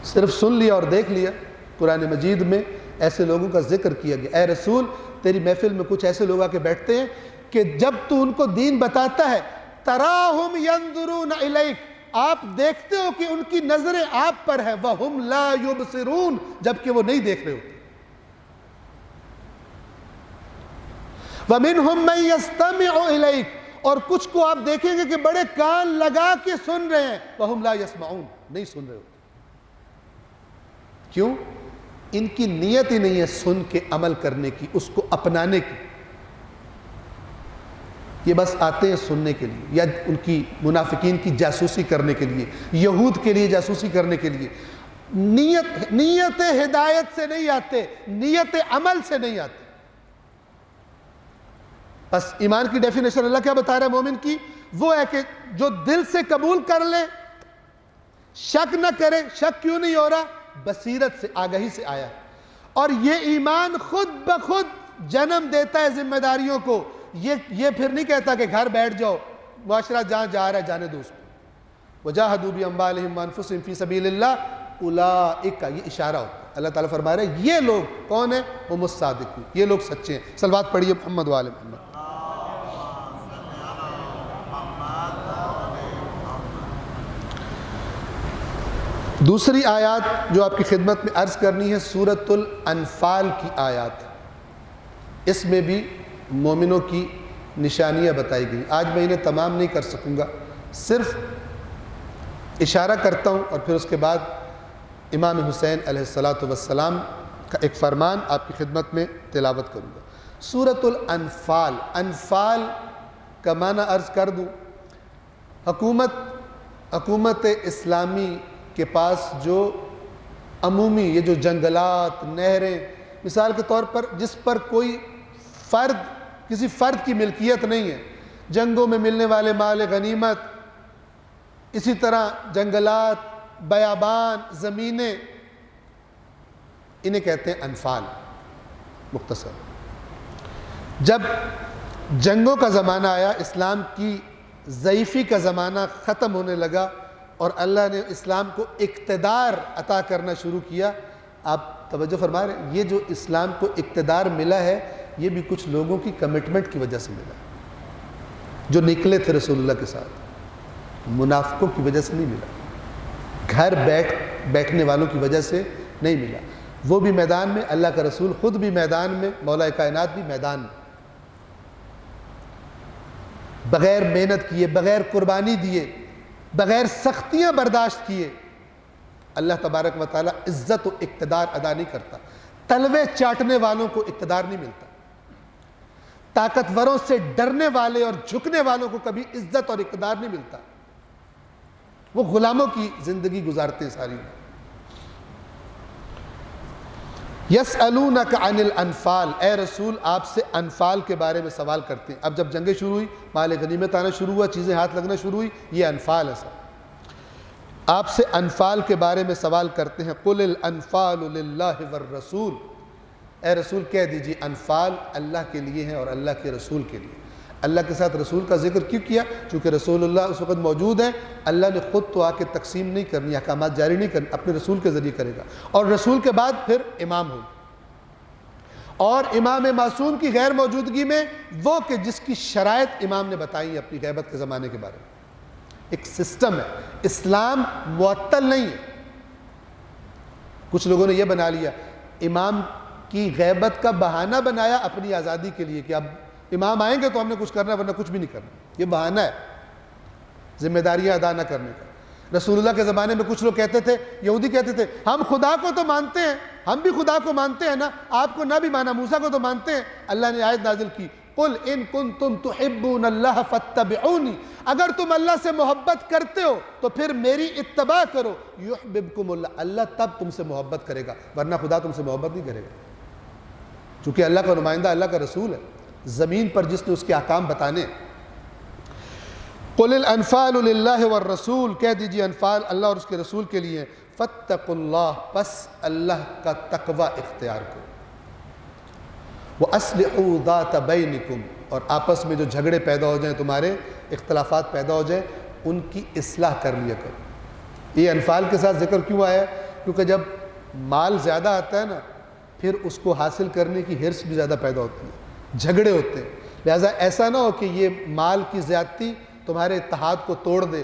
صرف سن لیا اور دیکھ لیا۔ قرآن مجید میں ایسے لوگوں کا ذکر کیا گیا۔ اے رسول تیری محفل میں کچھ ایسے لوگ آ کے بیٹھتے ہیں کہ جب تو ان کو دین بتاتا ہے تراہم ینظرون الیک، آپ دیکھتے ہو کہ ان کی نظریں آپ پر ہیں، وہم لا یبصرون، جبکہ وہ نہیں دیکھ رہے ہوتے۔ وَمِنْهُمْ مَنْ يَسْتَمِعُ إِلَيْكَ، اور کچھ کو آپ دیکھیں گے کہ بڑے کان لگا کے سن رہے ہیں، وَهُمْ لَا يَسْمَعُونَ، نہیں سن رہے ہوتے۔ کیوں؟ ان کی نیت ہی نہیں ہے سن کے عمل کرنے کی، اس کو اپنانے کی۔ یہ بس آتے ہیں سننے کے لیے، یا ان کی منافقین کی جاسوسی کرنے کے لیے، یہود کے لیے جاسوسی کرنے کے لیے۔ نیت ہدایت سے نہیں آتے، نیت عمل سے نہیں آتے۔ بس ایمان کی ڈیفینیشن اللہ کیا بتا رہا ہے مومن کی؟ وہ ہے کہ جو دل سے قبول کر لے، شک نہ کرے۔ شک کیوں نہیں ہو رہا؟ بصیرت سے، آگہی سے آیا۔ اور یہ ایمان خود بخود جنم دیتا ہے ذمہ داریوں کو۔ یہ پھر نہیں کہتا کہ گھر بیٹھ جاؤ، معاشرہ جہاں جا رہا ہے جانے دو اس کو۔ وَجَاهَدُوا بِأَمْوَالِهِمْ وَأَنفُسِهِمْ فِي سَبِيلِ اللَّهِ أُولَٰئِكَ، یہ اشارہ ہوتا ہے۔ اللہ تعالیٰ فرما رہے ہیں یہ لوگ کون ہیں؟ ہم الصادقون، یہ لوگ سچے ہیں۔ صلوات پڑھیے محمد وآل محمد۔ دوسری آیات جو آپ کی خدمت میں عرض کرنی ہے سورۃ الانفال کی آیات، اس میں بھی مومنوں کی نشانیاں بتائی گئی۔ آج میں انہیں تمام نہیں کر سکوں گا، صرف اشارہ کرتا ہوں اور پھر اس کے بعد امام حسین علیہ السلام کا ایک فرمان آپ کی خدمت میں تلاوت کروں گا۔ سورۃ الانفال، انفال کا معنی عرض کر دوں، حکومت اسلامی کے پاس جو عمومی یہ جو جنگلات، نہریں، مثال کے طور پر جس پر کوئی کسی فرد کی ملکیت نہیں ہے، جنگوں میں ملنے والے مال غنیمت، اسی طرح جنگلات، بیابان، زمینیں، انہیں کہتے ہیں انفال۔ مختصر، جب جنگوں کا زمانہ آیا، اسلام کی ضعیفی کا زمانہ ختم ہونے لگا اور اللہ نے اسلام کو اقتدار عطا کرنا شروع کیا۔ آپ توجہ فرما رہے ہیں، یہ جو اسلام کو اقتدار ملا ہے یہ بھی کچھ لوگوں کی کمٹمنٹ کی وجہ سے ملا، جو نکلے تھے رسول اللہ کے ساتھ۔ منافقوں کی وجہ سے نہیں ملا، گھر بیٹھنے والوں کی وجہ سے نہیں ملا۔ وہ بھی میدان میں، اللہ کا رسول خود بھی میدان میں، مولا کائنات بھی میدان میں، بغیر محنت کیے، بغیر قربانی دیے، بغیر سختیاں برداشت کیے، اللہ تبارک و تعالیٰ عزت و اقتدار ادا نہیں کرتا۔ تلوے چاٹنے والوں کو اقتدار نہیں ملتا، طاقتوروں سے ڈرنے والے اور جھکنے والوں کو کبھی عزت اور اقتدار نہیں ملتا، وہ غلاموں کی زندگی گزارتے ہیں ساری۔ یسألونک عن الانفال، اے رسول آپ سے انفال کے بارے میں سوال کرتے ہیں۔ اب جب جنگیں شروع ہوئی، مال غنیمت آنا شروع ہوا، چیزیں ہاتھ لگنا شروع ہوئی، یہ انفال ہے سر۔ آپ سے انفال کے بارے میں سوال کرتے ہیں، قل الانفال للہ والرسول، اے رسول کہہ دیجئے انفال اللہ کے لیے ہیں اور اللہ کے رسول کے لیے۔ اللہ کے ساتھ رسول کا ذکر کیوں کیا؟ چونکہ رسول اللہ اس وقت موجود ہیں، اللہ نے خود تو آ کے تقسیم نہیں کرنی، احکامات جاری نہیں کرنی، اپنے رسول کے ذریعے کرے گا، اور رسول کے بعد پھر امام ہوں، اور امام معصوم کی غیر موجودگی میں وہ کہ جس کی شرائط امام نے بتائی ہے اپنی غیبت کے زمانے کے بارے میں۔ ایک سسٹم ہے، اسلام معطل نہیں ہے۔ کچھ لوگوں نے یہ بنا لیا، امام کی غیبت کا بہانہ بنایا اپنی آزادی کے لیے کہ اب امام آئیں گے تو ہم نے کچھ کرنا ہے ورنہ کچھ بھی نہیں کرنا۔ یہ بہانہ ہے ذمہ داریاں ادا نہ کرنے کا۔ رسول اللہ کے زمانے میں کچھ لوگ کہتے تھے، یہودی کہتے تھے ہم خدا کو تو مانتے ہیں، ہم بھی خدا کو مانتے ہیں نا، آپ کو نہ بھی مانا، موسیٰ کو تو مانتے ہیں۔ اللہ نے آیت نازل کی، قل ان کنتم تحبون اللہ فاتبعونی، اگر تم اللہ سے محبت کرتے ہو تو پھر میری اتباع کرو، یحببکم اللہ، اللہ تب تم سے محبت کرے گا، ورنہ خدا تم سے محبت نہیں کرے گا، چونکہ اللہ کا نمائندہ اللہ کا رسول ہے زمین پر جس نے اس کے احکام بتانے۔ قل الانفال للہ والرسول، کہہ دیجئے انفال اللہ اور اس کے رسول کے لیے، فاتقوا اللہ، پس اللہ کا تقوی اختیار کرو، وَأَصْلِحُوا ذَاتَ بَيْنِكُمْ، اور آپس میں جو جھگڑے پیدا ہو جائیں، تمہارے اختلافات پیدا ہو جائیں، ان کی اصلاح کر لیا کرو۔ یہ انفال کے ساتھ ذکر کیوں آیا ہے؟ کیونکہ جب مال زیادہ آتا ہے نا، پھر اس کو حاصل کرنے کی حرص بھی زیادہ پیدا ہوتی ہے، جھگڑے ہوتے ہیں، لہٰذا ایسا نہ ہو کہ یہ مال کی زیادتی تمہارے اتحاد کو توڑ دے،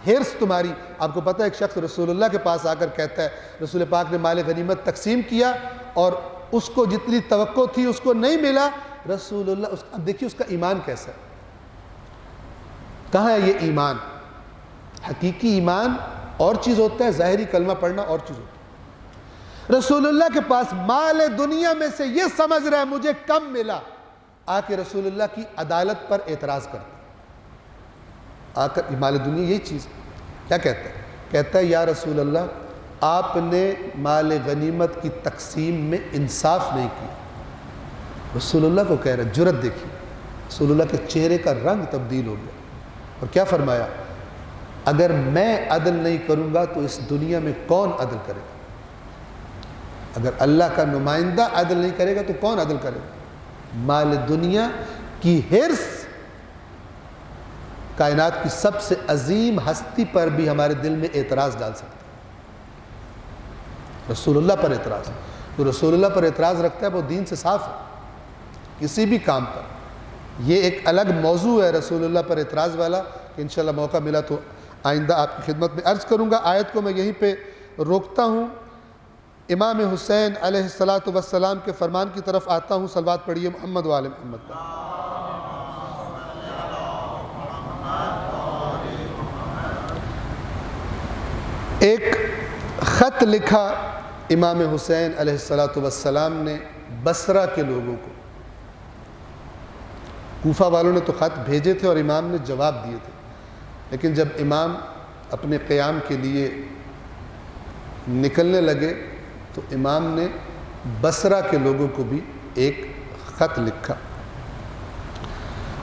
حرص تمہاری۔ آپ کو پتہ ہے ایک شخص رسول اللہ کے پاس آ کر کہتا ہے رسول پاک نے مال غنیمت تقسیم کیا اور اس کو جتنی توقع تھی اس کو نہیں ملا، رسول اللہ اب دیکھیے اس کا ایمان کیسا ہے، کہاں ہے یہ ایمان؟ حقیقی ایمان اور چیز ہوتا ہے، ظاہری کلمہ پڑھنا اور چیز ہوتا ہے۔ رسول اللہ کے پاس مال دنیا میں سے یہ سمجھ رہا ہے مجھے کم ملا، آ کے رسول اللہ کی عدالت پر اعتراض کرتا ہے، آ کر مال دنیا یہی چیز کیا کہتا ہے؟ کہتا ہے یا رسول اللہ آپ نے مال غنیمت کی تقسیم میں انصاف نہیں کیا۔ رسول اللہ کو کہہ رہا ہے، جرت دیکھیے، رسول اللہ کے چہرے کا رنگ تبدیل ہو گیا، اور کیا فرمایا؟ اگر میں عدل نہیں کروں گا تو اس دنیا میں کون عدل کرے گا؟ اگر اللہ کا نمائندہ عدل نہیں کرے گا تو کون عدل کرے گا؟ مال دنیا کی حرص کائنات کی سب سے عظیم ہستی پر بھی ہمارے دل میں اعتراض ڈال سکتا ہے، رسول اللہ پر اعتراض۔ جو رسول اللہ پر اعتراض رکھتا ہے وہ دین سے صاف ہے کسی بھی کام پر۔ یہ ایک الگ موضوع ہے رسول اللہ پر اعتراض والا، کہ انشاءاللہ موقع ملا تو آئندہ آپ کی خدمت میں عرض کروں گا۔ آیت کو میں یہیں پہ روکتا ہوں، امام حسین علیہ السلام کے فرمان کی طرف آتا ہوں۔ صلوات پڑھیے محمد و آل محمد پر۔ ایک خط لکھا امام حسین علیہ السلام نے بصرہ کے لوگوں کو، کوفہ والوں نے تو خط بھیجے تھے اور امام نے جواب دیے تھے، لیکن جب امام اپنے قیام کے لیے نکلنے لگے تو امام نے بصرہ کے لوگوں کو بھی ایک خط لکھا۔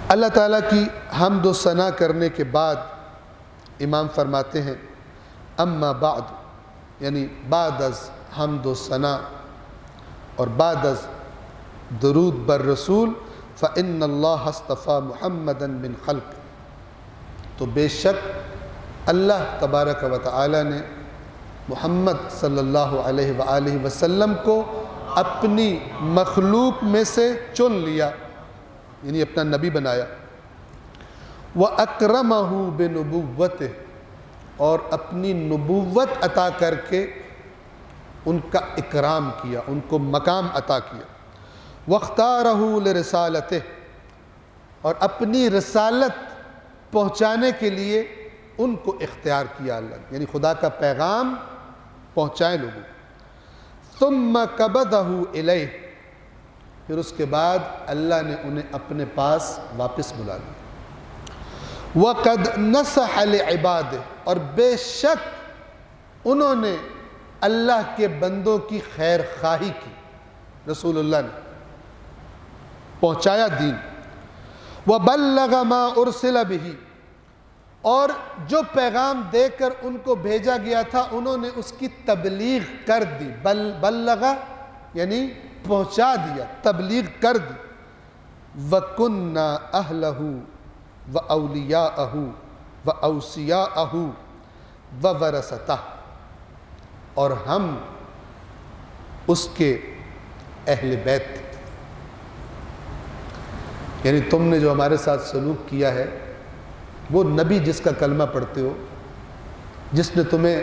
اللہ تعالیٰ کی حمد و ثنا کرنے کے بعد امام فرماتے ہیں اما بعد، یعنی بعد از حمد و ثنا اور بعد از درود بر رسول، فإن اللہ اصطفیٰ محمدا من خلق، تو بے شک اللہ تبارک و تعالی نے محمد صلی اللہ علیہ وآلہ وسلم کو اپنی مخلوق میں سے چن لیا، یعنی اپنا نبی بنایا، وَأَكْرَمَهُ بِنُبُوَّتِهِ، اور اپنی نبوت عطا کر کے ان کا اکرام کیا، ان کو مقام عطا کیا، وَاخْتَارَهُ لِرِسَالَتِهِ، اور اپنی رسالت پہنچانے کے لیے ان کو اختیار کیا اللہ، یعنی خدا کا پیغام پہنچائیں لوگوں۔ ثُمَّ قَبَضَهُ إِلَيْهِ، پھر اس کے بعد اللہ نے انہیں اپنے پاس واپس بلا لیا۔ وَقَدْ نَصَحَ لِعِبَادِهِ، اور بے شک انہوں نے اللہ کے بندوں کی خیر خواہی کی، رسول اللہ نے پہنچایا دین۔ وَبَلَّغَ مَا أُرْسِلَ بِهِ، اور جو پیغام دے کر ان کو بھیجا گیا تھا انہوں نے اس کی تبلیغ کر دی. بلغا یعنی پہنچا دیا، تبلیغ کر دی. وَكُنَّا أَهْلَهُ وَأَوْلِيَاءَهُ وَأَوْصِيَاءَهُ وَوَرَثَتَهُ، اور ہم اس کے اہل بیت تھے. یعنی تم نے جو ہمارے ساتھ سلوک کیا ہے، وہ نبی جس کا کلمہ پڑھتے ہو، جس نے تمہیں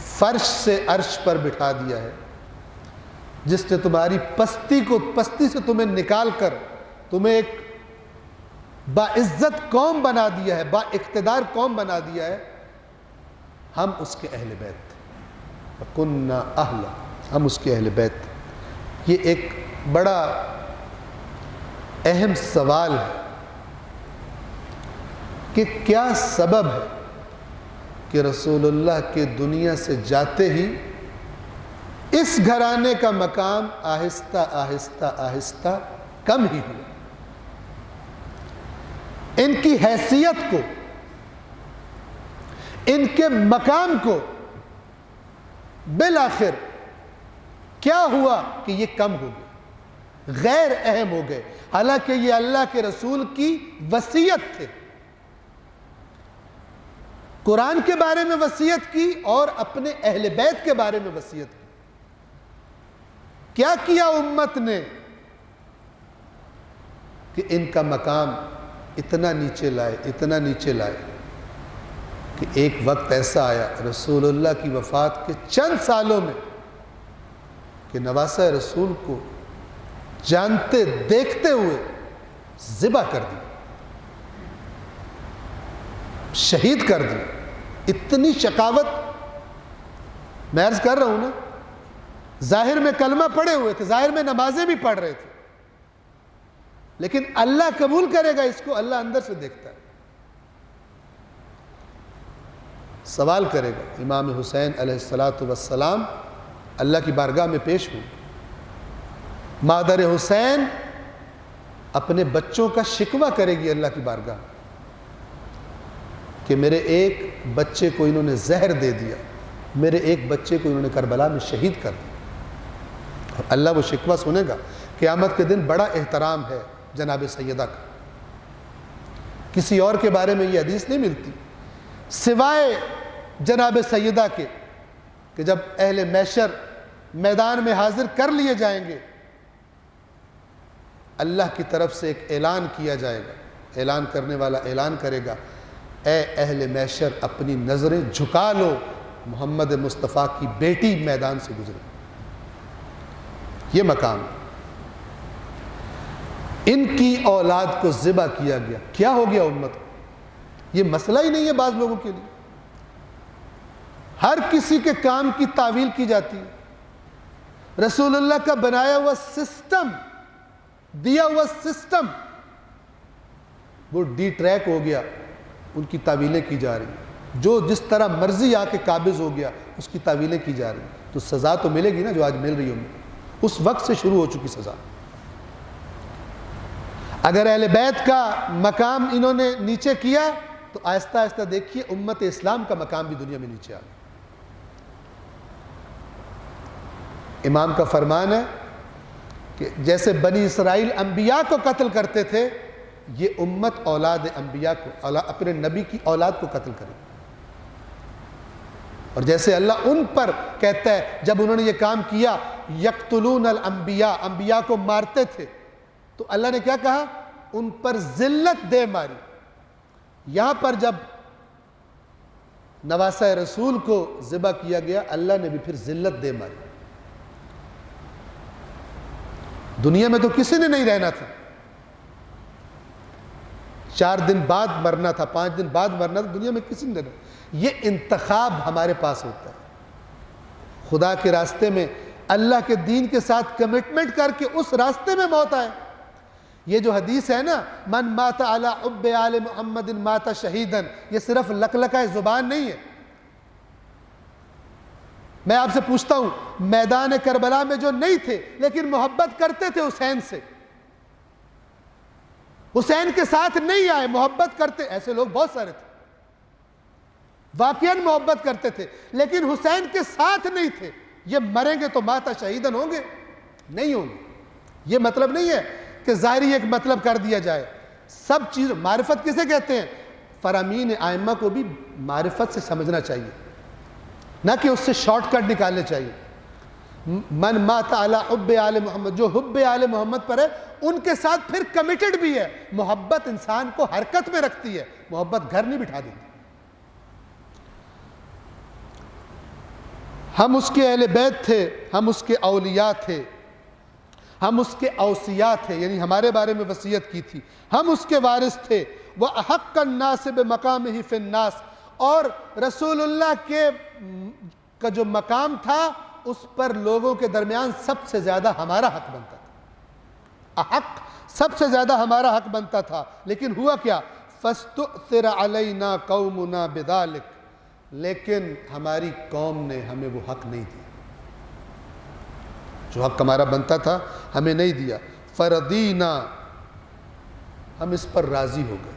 فرش سے عرش پر بٹھا دیا ہے، جس نے تمہاری پستی سے تمہیں نکال کر تمہیں ایک باعزت قوم بنا دیا ہے، با اقتدار قوم بنا دیا ہے، ہم اس کے اہل بیت تھے. وَكُنَّا أَهْلَ، ہم اس کے اہل بیت تھے. یہ ایک بڑا اہم سوال ہے کہ کیا سبب ہے کہ رسول اللہ کے دنیا سے جاتے ہی اس گھرانے کا مقام آہستہ آہستہ آہستہ کم ہی ہوا. ان کی حیثیت کو، ان کے مقام کو بالآخر کیا ہوا کہ یہ کم ہو گئے، غیر اہم ہو گئے، حالانکہ یہ اللہ کے رسول کی وصیت تھے. قرآن کے بارے میں وصیت کی اور اپنے اہل بیت کے بارے میں وصیت کی. کیا کیا امت نے کہ ان کا مقام اتنا نیچے لائے، اتنا نیچے لائے کہ ایک وقت ایسا آیا رسول اللہ کی وفات کے چند سالوں میں کہ نواسہ رسول کو جانتے دیکھتے ہوئے ذبح کر دی، شہید کر دی. اتنی شقاوت. میں عرض کر رہا ہوں نا، ظاہر میں کلمہ پڑھے ہوئے تھے، ظاہر میں نمازیں بھی پڑھ رہے تھے، لیکن اللہ قبول کرے گا اس کو، اللہ اندر سے دیکھتا ہے. سوال کرے گا. امام حسین علیہ السلام اللہ کی بارگاہ میں پیش ہوئے. مادر حسین اپنے بچوں کا شکوہ کرے گی اللہ کی بارگاہ کہ میرے ایک بچے کو انہوں نے زہر دے دیا، میرے ایک بچے کو انہوں نے کربلا میں شہید کر دیا. اور اللہ وہ شکوہ سنے گا. قیامت کے دن بڑا احترام ہے جناب سیدہ کا. کسی اور کے بارے میں یہ حدیث نہیں ملتی سوائے جناب سیدہ کے کہ جب اہل محشر میدان میں حاضر کر لیے جائیں گے، اللہ کی طرف سے ایک اعلان کیا جائے گا. اعلان کرنے والا اعلان کرے گا، اے اہل محشر اپنی نظریں جھکا لو، محمد مصطفیٰ کی بیٹی میدان سے گزرے. یہ مقام. ان کی اولاد کو ذبح کیا گیا. کیا ہو گیا امت کو؟ یہ مسئلہ ہی نہیں ہے بعض لوگوں کے لیے. ہر کسی کے کام کی تعویل کی جاتی ہے. رسول اللہ کا بنایا ہوا سسٹم، دیا ہوا سسٹم، وہ ڈی ٹریک ہو گیا، ان کی تعویلیں کی جا رہی ہیں. جو جس طرح مرضی آ کے قابض ہو گیا اس کی تعویلیں کی جا رہی ہیں. تو سزا تو ملے گی نا جو آج مل رہی ہے. اس وقت سے شروع ہو چکی سزا. اگر اہل بیت کا مقام انہوں نے نیچے کیا تو آہستہ آہستہ دیکھیے امت اسلام کا مقام بھی دنیا میں نیچے آ گیا. امام کا فرمان ہے کہ جیسے بنی اسرائیل انبیاء کو قتل کرتے تھے، یہ امت اولاد انبیاء کو، اپنے نبی کی اولاد کو قتل کرے. اور جیسے اللہ ان پر کہتا ہے جب انہوں نے یہ کام کیا، یقتلون الانبیاء، انبیاء کو مارتے تھے، تو اللہ نے کیا کہا؟ ان پر ذلت دے ماری. یہاں پر جب نواسہ رسول کو ذبح کیا گیا، اللہ نے بھی پھر ذلت دے ماری. دنیا میں تو کسی نے نہیں رہنا تھا. 4 دن بعد مرنا تھا، 5 دن بعد مرنا تھا، دنیا میں کسی نے رہنا. یہ انتخاب ہمارے پاس ہوتا ہے. خدا کے راستے میں اللہ کے دین کے ساتھ کمٹمنٹ کر کے اس راستے میں موت آئے. یہ جو حدیث ہے نا، من مات علی حب آل محمد مات شہیدن، یہ صرف لکلکہ زبان نہیں ہے. میں آپ سے پوچھتا ہوں، میدان کربلا میں جو نہیں تھے لیکن محبت کرتے تھے حسین سے، حسین کے ساتھ نہیں آئے، محبت کرتے، ایسے لوگ بہت سارے تھے. واقعاً محبت کرتے تھے، لیکن حسین کے ساتھ نہیں تھے۔ یہ مریں گے تو ماتا شہیدن ہوں گے؟ نہیں ہوں گے۔ یہ مطلب نہیں ہے کہ ظاہری ایک مطلب کر دیا جائے۔ سب چیز معرفت کسے کہتے ہیں؟ فرامین ائمہ کو بھی معرفت سے سمجھنا چاہیے، نہ کہ اس سے شارٹ کٹ نکالنے چاہیے۔ من مات علی حب آل محمد، جو حب آل محمد پر ہے ان کے ساتھ پھر کمیٹڈ بھی ہے۔ محبت انسان کو حرکت میں رکھتی ہے، محبت گھر نہیں بٹھا دیتی۔ ہم اس کے اہل بیت تھے، ہم اس کے اولیاء تھے، ہم اس کے اوصیاء تھے، یعنی ہمارے بارے میں وصیت کی تھی، ہم اس کے وارث تھے۔ وَأَحَقَّ النَّاسِ بِمَقَامِهِ فِي النَّاسِ، اور رسول اللہ کا جو مقام تھا اس پر لوگوں کے درمیان سب سے زیادہ ہمارا حق بنتا تھا۔ احق سب سے زیادہ ہمارا حق بنتا تھا، لیکن ہوا کیا؟ فَاسْتُؤْثِرَ عَلَيْنَا قَوْمُنَا بِذَلِكَ، لیکن ہماری قوم نے ہمیں وہ حق نہیں دیا، جو حق ہمارا بنتا تھا ہمیں نہیں دیا۔ فَرَضِينَا، ہم اس پر راضی ہو گئے۔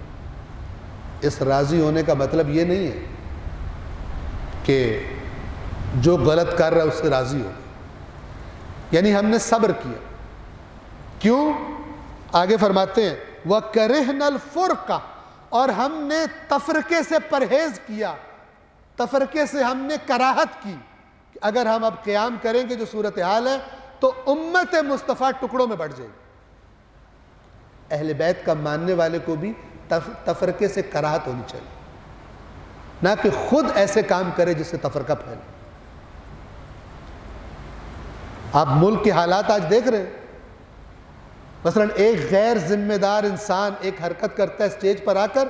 اس راضی ہونے کا مطلب یہ نہیں ہے کہ جو غلط کر رہا ہے اس سے راضی ہو گئے، یعنی ہم نے صبر کیا۔ کیوں؟ آگے فرماتے ہیں وَكَرِهْنَا الْفُرْقَةَ، اور ہم نے تفرقے سے پرہیز کیا، تفرقے سے ہم نے کراہت کی کہ اگر ہم اب قیام کریں گے جو صورتحال ہے تو امت مصطفیٰ ٹکڑوں میں بٹ جائے گی۔ اہل بیت کا ماننے والے کو بھی تفرقے سے کراہت ہونی چاہیے، نہ کہ خود ایسے کام کرے جس سے تفرقہ پھیلے۔ آپ ملک کے حالات آج دیکھ رہے ہیں، مثلاً ایک غیر ذمہ دار انسان ایک حرکت کرتا ہے اسٹیج پر آ کر،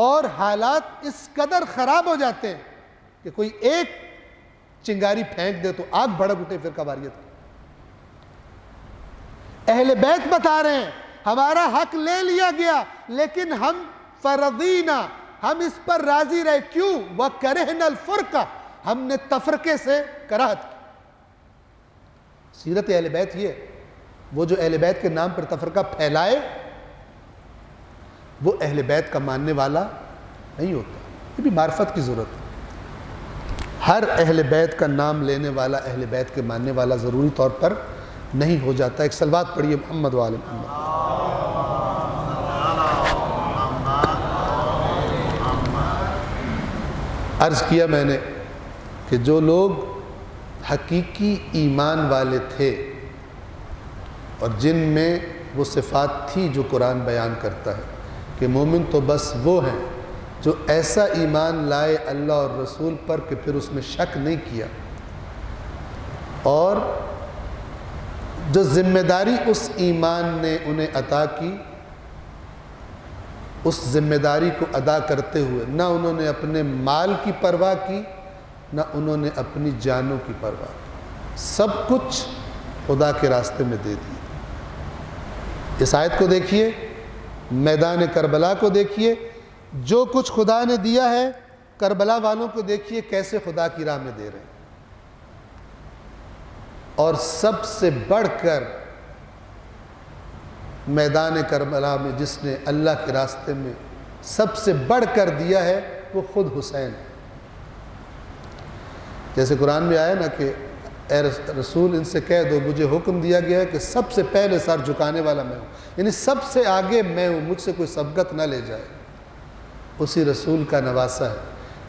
اور حالات اس قدر خراب ہو جاتے ہیں کہ کوئی ایک چنگاری پھینک دے تو آگ بھڑک اٹھے فرقہ واریت کی۔ اہل بیت بتا رہے ہیں ہمارا حق لے لیا گیا، لیکن ہم فرضینا، ہم اس پر راضی رہے۔ کیوں؟ وَكَرِهْنَا الْفُرْقَةَ، ہم نے تفرقے سے کراہت کی۔ سیرت اہل بیت یہ ہے، وہ جو اہل بیت کے نام پر تفرقہ پھیلائے وہ اہل بیت کا ماننے والا نہیں ہوتا۔ یہ بھی معرفت کی ضرورت ہے۔ ہر اہل بیت کا نام لینے والا اہل بیت کے ماننے والا ضروری طور پر نہیں ہو جاتا۔ ایک صلوات پڑھیے محمد و آل محمد۔ عرض کیا میں نے کہ جو لوگ حقیقی ایمان والے تھے اور جن میں وہ صفات تھی جو قرآن بیان کرتا ہے کہ مومن تو بس وہ ہیں جو ایسا ایمان لائے اللہ اور رسول پر کہ پھر اس میں شک نہیں کیا، اور جو ذمہ داری اس ایمان نے انہیں عطا کی اس ذمہ داری کو ادا کرتے ہوئے نہ انہوں نے اپنے مال کی پرواہ کی نہ انہوں نے اپنی جانوں کی پرواہ کی، سب کچھ خدا کے راستے میں دے دیا۔ اس آیت کو دیکھیے، میدان کربلا کو دیکھیے، جو کچھ خدا نے دیا ہے کربلا والوں کو دیکھیے کیسے خدا کی راہ میں دے رہے ہیں۔ اور سب سے بڑھ کر میدان کربلا میں جس نے اللہ کے راستے میں سب سے بڑھ کر دیا ہے وہ خود حسین ہے۔ جیسے قرآن میں آیا نا کہ اے رسول ان سے کہہ دو مجھے حکم دیا گیا ہے کہ سب سے پہلے سر جھکانے والا میں ہوں، یعنی سب سے آگے میں ہوں، مجھ سے کوئی سبقت نہ لے جائے۔ اسی رسول کا نواسا ہے۔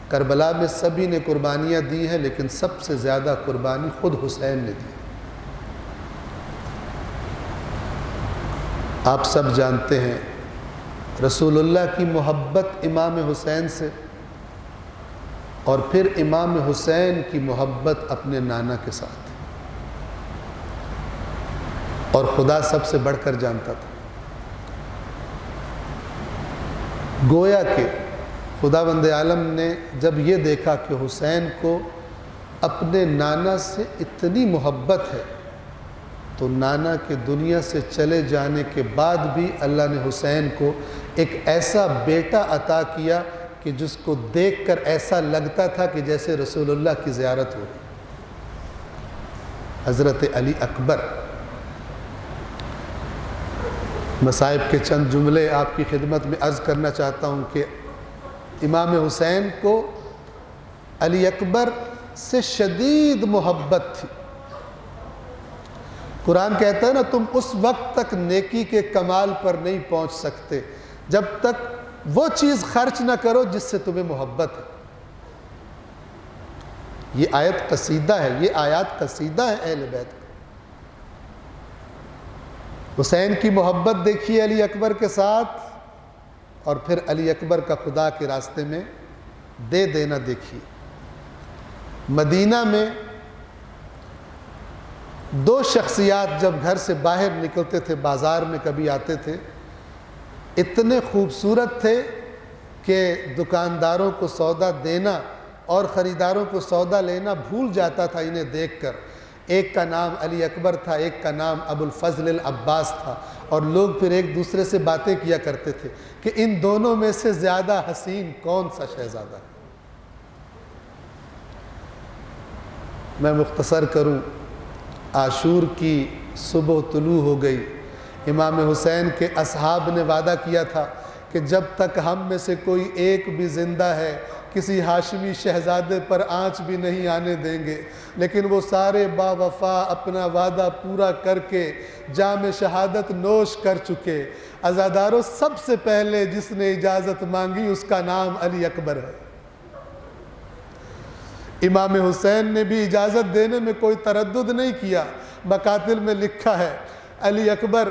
کربلا میں سبھی نے قربانیاں دی ہیں لیکن سب سے زیادہ قربانی خود حسین نے دی۔ آپ سب جانتے ہیں رسول اللہ کی محبت امام حسین سے، اور پھر امام حسین کی محبت اپنے نانا کے ساتھ، اور خدا سب سے بڑھ کر جانتا تھا۔ گویا کہ خداوند عالم نے جب یہ دیکھا کہ حسین کو اپنے نانا سے اتنی محبت ہے تو نانا کے دنیا سے چلے جانے کے بعد بھی اللہ نے حسین کو ایک ایسا بیٹا عطا کیا کہ جس کو دیکھ کر ایسا لگتا تھا کہ جیسے رسول اللہ کی زیارت ہو۔ حضرت علی اکبر۔ مصائب کے چند جملے آپ کی خدمت میں عرض کرنا چاہتا ہوں کہ امام حسین کو علی اکبر سے شدید محبت تھی۔ قرآن کہتا ہے نا، تم اس وقت تک نیکی کے کمال پر نہیں پہنچ سکتے جب تک وہ چیز خرچ نہ کرو جس سے تمہیں محبت ہے۔ یہ آیت قصیدہ ہے، یہ آیات قصیدہ ہے اہل بیت کا۔ حسین کی محبت دیکھیے علی اکبر کے ساتھ، اور پھر علی اکبر کا خدا کے راستے میں دے دینا دیکھیے۔ مدینہ میں دو شخصیات جب گھر سے باہر نکلتے تھے، بازار میں کبھی آتے تھے، اتنے خوبصورت تھے کہ دکانداروں کو سودا دینا اور خریداروں کو سودا لینا بھول جاتا تھا انہیں دیکھ کر۔ ایک کا نام علی اکبر تھا، ایک کا نام ابو الفضل العباس تھا، اور لوگ پھر ایک دوسرے سے باتیں کیا کرتے تھے کہ ان دونوں میں سے زیادہ حسین کون سا شہزادہ ہے۔ میں مختصر کروں، عاشور کی صبح طلوع ہو گئی۔ امام حسین کے اصحاب نے وعدہ کیا تھا کہ جب تک ہم میں سے کوئی ایک بھی زندہ ہے کسی ہاشمی شہزادے پر آنچ بھی نہیں آنے دیں گے، لیکن وہ سارے با وفا اپنا وعدہ پورا کر کے جام شہادت نوش کر چکے۔ عزاداروں، سب سے پہلے جس نے اجازت مانگی اس کا نام علی اکبر ہے۔ امام حسین نے بھی اجازت دینے میں کوئی تردد نہیں کیا۔ مقاتل میں لکھا ہے علی اکبر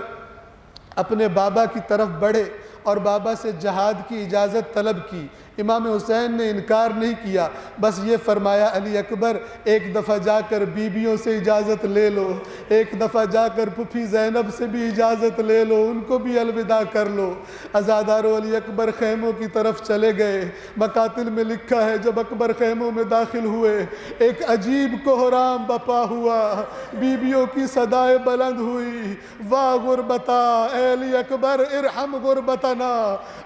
اپنے بابا کی طرف بڑھے اور بابا سے جہاد کی اجازت طلب کی۔ امام حسین نے انکار نہیں کیا، بس یہ فرمایا علی اکبر ایک دفعہ جا کر بیویوں سے اجازت لے لو، ایک دفعہ جا کر پھوپھی زینب سے بھی اجازت لے لو، ان کو بھی الوداع کر لو۔ عزادارو، علی اکبر خیموں کی طرف چلے گئے۔ مقاتل میں لکھا ہے جب اکبر خیموں میں داخل ہوئے ایک عجیب کوہرام بپا ہوا، بیویوں کی صدائیں بلند ہوئی، واہ غربتا، اے علی اکبر ارحم غربتنا،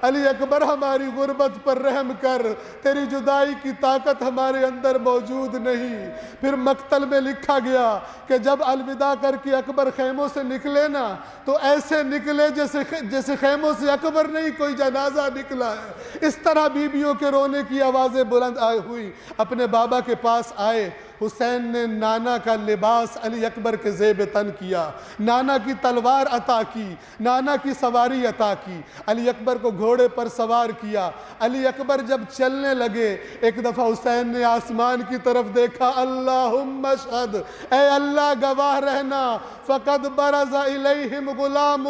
علی اکبر ہماری غربت پر رحم کر، تیری جدائی کی طاقت ہمارے اندر موجود نہیں۔ پھر مقتل میں لکھا گیا کہ جب الوداع کر کے اکبر خیموں سے نکلے نا تو ایسے نکلے جیسے خیموں سے اکبر نہیں کوئی جنازہ نکلا ہے۔ اس طرح بیویوں کے رونے کی آوازیں بلند ہوئی۔ اپنے بابا کے پاس آئے، حسین نے نانا کا لباس علی اکبر کے زیب تن کیا، نانا کی تلوار عطا کی، نانا کی سواری عطا کی، علی اکبر کو گھوڑے پر سوار کیا۔ علی اکبر جب چلنے لگے، ایک دفعہ حسین نے آسمان کی طرف دیکھا، اللہم اشہد، اے اللہ گواہ رہنا، فقد برز الیہم غلام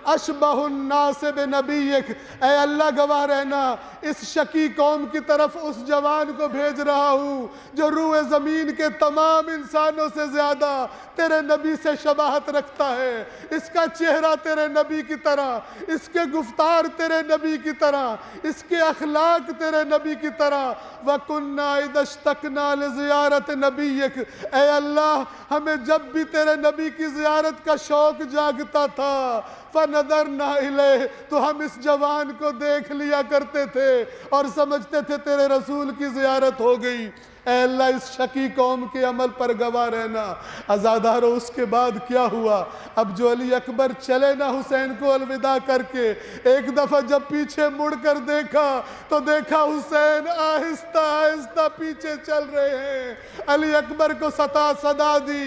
اشبہ الناس بنبیک، اے اللہ گواہ رہنا، اس شقی قوم کی طرف اس جوان کو بھیج رہا ہوں جو روح زمین کے تمام انسانوں سے زیادہ تیرے نبی سے شباہت رکھتا ہے۔ اس کا چہرہ تیرے نبی کی طرح، اس کے گفتار تیرے نبی کی طرح، اس کے اخلاق تیرے نبی کی طرح۔ وَكُنَّا إِذَا اشْتَقْنَا لِزِيَارَةِ نَبِيِّكَ، اے اللہ ہمیں جب بھی تیرے نبی کی زیارت کا شوق جاگتا تھا، فَنَظَرْنَا إِلَيْهِ، تو ہم اس جوان کو دیکھ لیا کرتے تھے اور سمجھتے تھے تیرے رسول کی زیارت ہو گئی۔ اے اللہ اس شقی قوم کے عمل پر گواہ رہنا۔ عزادارو، اس کے بعد کیا ہوا؟ اب جو علی اکبر چلے نا حسین کو الوداع کر کے، ایک دفعہ جب پیچھے مڑ کر دیکھا تو دیکھا حسین آہستہ آہستہ پیچھے چل رہے ہیں۔ علی اکبر کو صدا دی،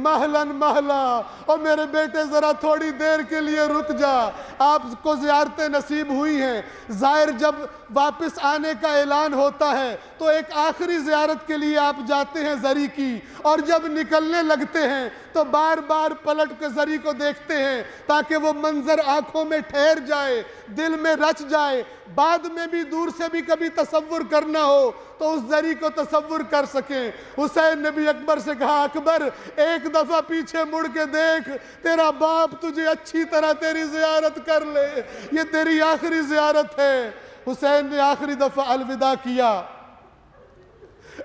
محلن محلہ، اور میرے بیٹے ذرا تھوڑی دیر کے لیے رک جا، آپ کو زیارتیں نصیب ہوئی ہیں۔ زائر جب واپس آنے کا اعلان ہوتا ہے تو ایک آخری زیارت کے لیے آپ جاتے ہیں زری کی، اور جب نکلنے لگتے ہیں تو بار بار پلٹ کے زری کو دیکھتے ہیں تاکہ وہ منظر آنکھوں میں ٹھہر جائے، دل میں رچ جائے، بعد میں بھی دور سے بھی کبھی تصور کرنا ہو تو اس زری کو تصور کر سکیں۔ حسین نے بھی اکبر سے کہا، اکبر ایک دفعہ پیچھے مڑ کے دیکھ، تیرا باپ تجھے اچھی طرح تیری زیارت کر لے، یہ تیری آخری زیارت ہے۔ حسین نے آخری دفعہ الوداع کیا۔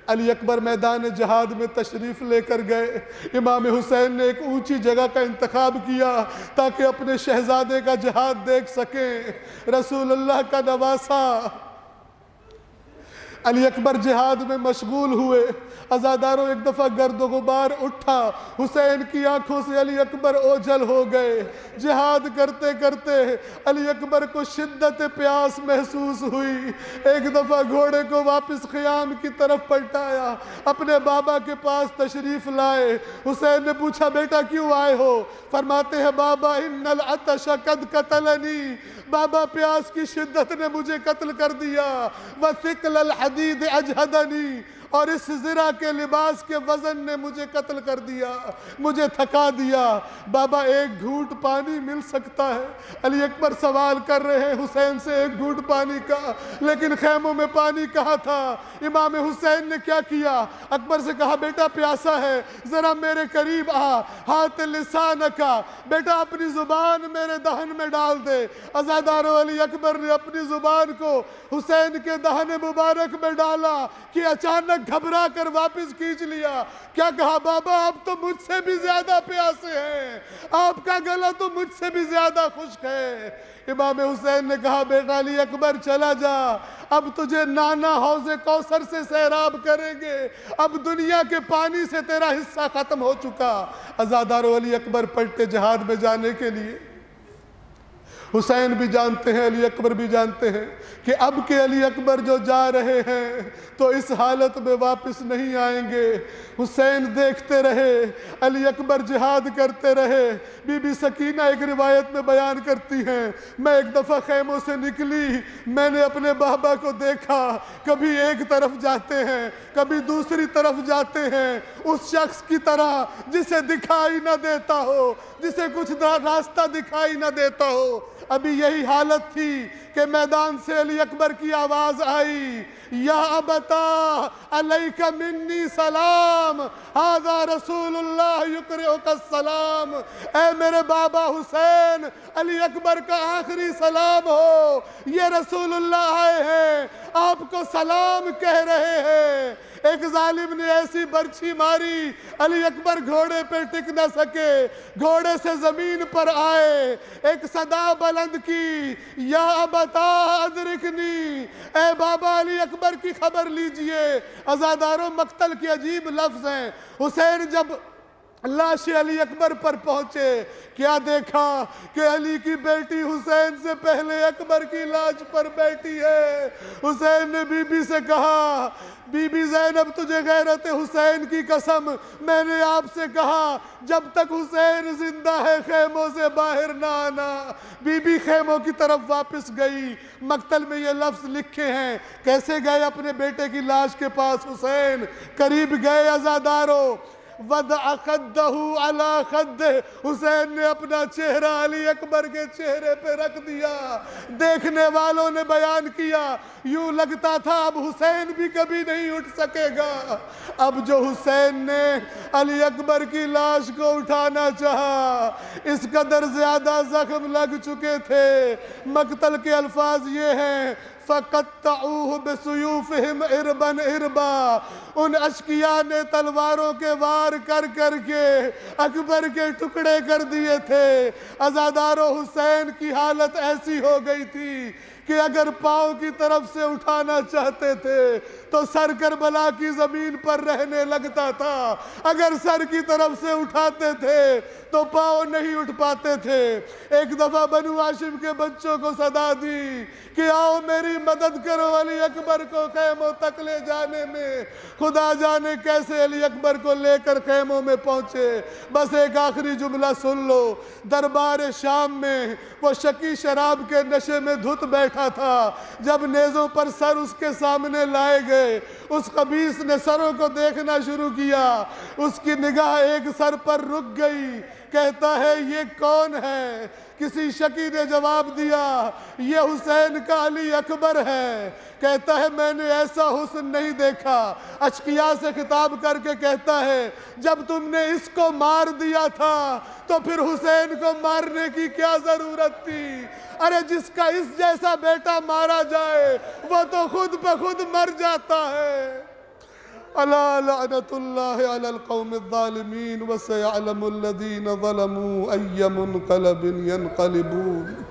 علی اکبر میدان جہاد میں تشریف لے کر گئے۔ امام حسین نے ایک اونچی جگہ کا انتخاب کیا تاکہ اپنے شہزادے کا جہاد دیکھ سکیں۔ رسول اللہ کا نواسا علی اکبر جہاد میں مشغول ہوئے۔ عزاداروں ایک دفعہ گرد و غبار اٹھا، حسین کی آنکھوں سے علی اکبر اوجھل ہو گئے۔ جہاد کرتے کرتے علی اکبر کو شدت پیاس محسوس ہوئی۔ ایک دفعہ گھوڑے کو واپس خیام کی طرف پلٹایا، اپنے بابا کے پاس تشریف لائے۔ حسین نے پوچھا بیٹا کیوں آئے ہو؟ فرماتے ہیں بابا ان العطش قد قتلنی، بابا پیاس کی شدت نے مجھے قتل کر دیا، وثقل الحدید اجہدنی، اور اس زرہ کے لباس کے وزن نے مجھے قتل کر دیا، مجھے تھکا دیا۔ بابا ایک گھونٹ پانی مل سکتا ہے؟ علی اکبر سوال کر رہے ہیں حسین سے ایک گھونٹ پانی کا، لیکن خیموں میں پانی کہاں تھا؟ امام حسین نے کیا کیا؟ اکبر سے کہا بیٹا پیاسا ہے، ذرا میرے قریب آ، ہاتھ لسانکا، بیٹا اپنی زبان میرے دہن میں ڈال دے۔ عزاداروں علی اکبر نے اپنی زبان کو حسین کے دہن مبارک میں ڈالا کہ اچانک گھبرا کر واپس کھینچ لیا۔ کیا کہا بابا آپ تو مجھ سے بھی زیادہ پیاسے ہیں، آپ کا گلا تو مجھ سے بھی زیادہ خشک ہے۔ امام حسین نے کہا بیٹا علی اکبر چلا جا، اب تجھے نانا حوض کوثر سے سیراب کریں گے، اب دنیا کے پانی سے تیرا حصہ ختم ہو چکا۔ عزاداروں علی اکبر پلٹے جہاد میں جانے کے لیے۔ حسین بھی جانتے ہیں، علی اکبر بھی جانتے ہیں کہ اب کے علی اکبر جو جا رہے ہیں تو اس حالت میں واپس نہیں آئیں گے۔ حسین دیکھتے رہے، علی اکبر جہاد کرتے رہے۔ بی بی سکینہ ایک روایت میں بیان کرتی ہیں میں ایک دفعہ خیموں سے نکلی، میں نے اپنے بابا کو دیکھا، کبھی ایک طرف جاتے ہیں کبھی دوسری طرف جاتے ہیں، اس شخص کی طرح جسے دکھائی نہ دیتا ہو، جسے کچھ راستہ دکھائی نہ دیتا ہو۔ ابھی یہی حالت تھی کہ میدان سے علی اکبر کی آواز آئی، یا ابتا علیک منی سلام، ھذا رسول اللہ یقرئک السلام، اے میرے بابا حسین علی اکبر کا آخری سلام ہو، یہ رسول اللہ آئے ہیں آپ کو سلام کہہ رہے ہیں۔ ایک ظالم نے ایسی برچھی ماری علی اکبر گھوڑے پہ ٹک نہ سکے، گھوڑے سے زمین پر آئے، ایک صدا بلند کی، یا ابتا ادرکنی، اے بابا علی اکبر کی خبر لیجئے۔ عزاداروں مقتل کے عجیب لفظ ہیں۔ حسین جب لاش علی اکبر پر پہنچے، کیا دیکھا کہ علی کی بیٹی حسین سے پہلے اکبر کی لاش پر بیٹھی ہے۔ حسین نے بی بی سے کہا، بی بی زینب تجھے غیرت حسین کی قسم، میں نے آپ سے کہا جب تک حسین زندہ ہے خیموں سے باہر نہ آنا۔ بی بی خیموں کی طرف واپس گئی۔ مقتل میں یہ لفظ لکھے ہیں، کیسے گئے اپنے بیٹے کی لاش کے پاس حسین، قریب گئے عزاداروں، وضع خدہ علی خدہ، حسین نے اپنا چہرہ علی اکبر کے چہرے پہ رکھ دیا۔ دیکھنے والوں نے بیان کیا یوں لگتا تھا اب حسین بھی کبھی نہیں اٹھ سکے گا۔ اب جو حسین نے علی اکبر کی لاش کو اٹھانا چاہا، اس قدر زیادہ زخم لگ چکے تھے۔ مقتل کے الفاظ یہ ہیں، فَقَطَّعُوهُ بِسُيُوفِهِمْ عِرْبًا عِرْبًا، ان اشقیاء نے تلواروں کے وار کر کر کے اکبر کے ٹکڑے کر دیے تھے۔ عزاداروں حسین کی حالت ایسی ہو گئی تھی کہ اگر پاؤں کی طرف سے اٹھانا چاہتے تھے تو سر کربلا کی زمین پر رہنے لگتا تھا، اگر سر کی طرف سے اٹھاتے تھے تو پاؤں نہیں اٹھ پاتے تھے۔ ایک دفعہ بنو ہاشم کے بچوں کو صدا دی کہ آؤ میری مدد کرو علی اکبر کو خیموں تک لے جانے میں۔ خدا جانے کیسے علی اکبر کو لے کر خیموں میں پہنچے۔ بس ایک آخری جملہ سن لو، دربار شام میں وہ شکی شراب کے نشے میں دھت بیٹھا تھا، جب نیزوں پر سر اس کے سامنے لائے گئے، اس خبیث نے سروں کو دیکھنا شروع کیا، اس کی نگاہ ایک سر پر رک گئی، کہتا ہے یہ کون ہے؟ کسی شکی نے جواب دیا یہ حسین کا علی اکبر ہے۔ کہتا ہے میں نے ایسا حسن نہیں دیکھا۔ اشقیاء سے خطاب کر کے کہتا ہے جب تم نے اس کو مار دیا تھا تو پھر حسین کو مارنے کی کیا ضرورت تھی؟ ارے جس کا اس جیسا بیٹا مارا جائے وہ تو خود بخود مر جاتا ہے۔ الا لعنت اللہ علی القوم الظالمین وسیعلم الذین ظلموا ای منقلب ینقلبون۔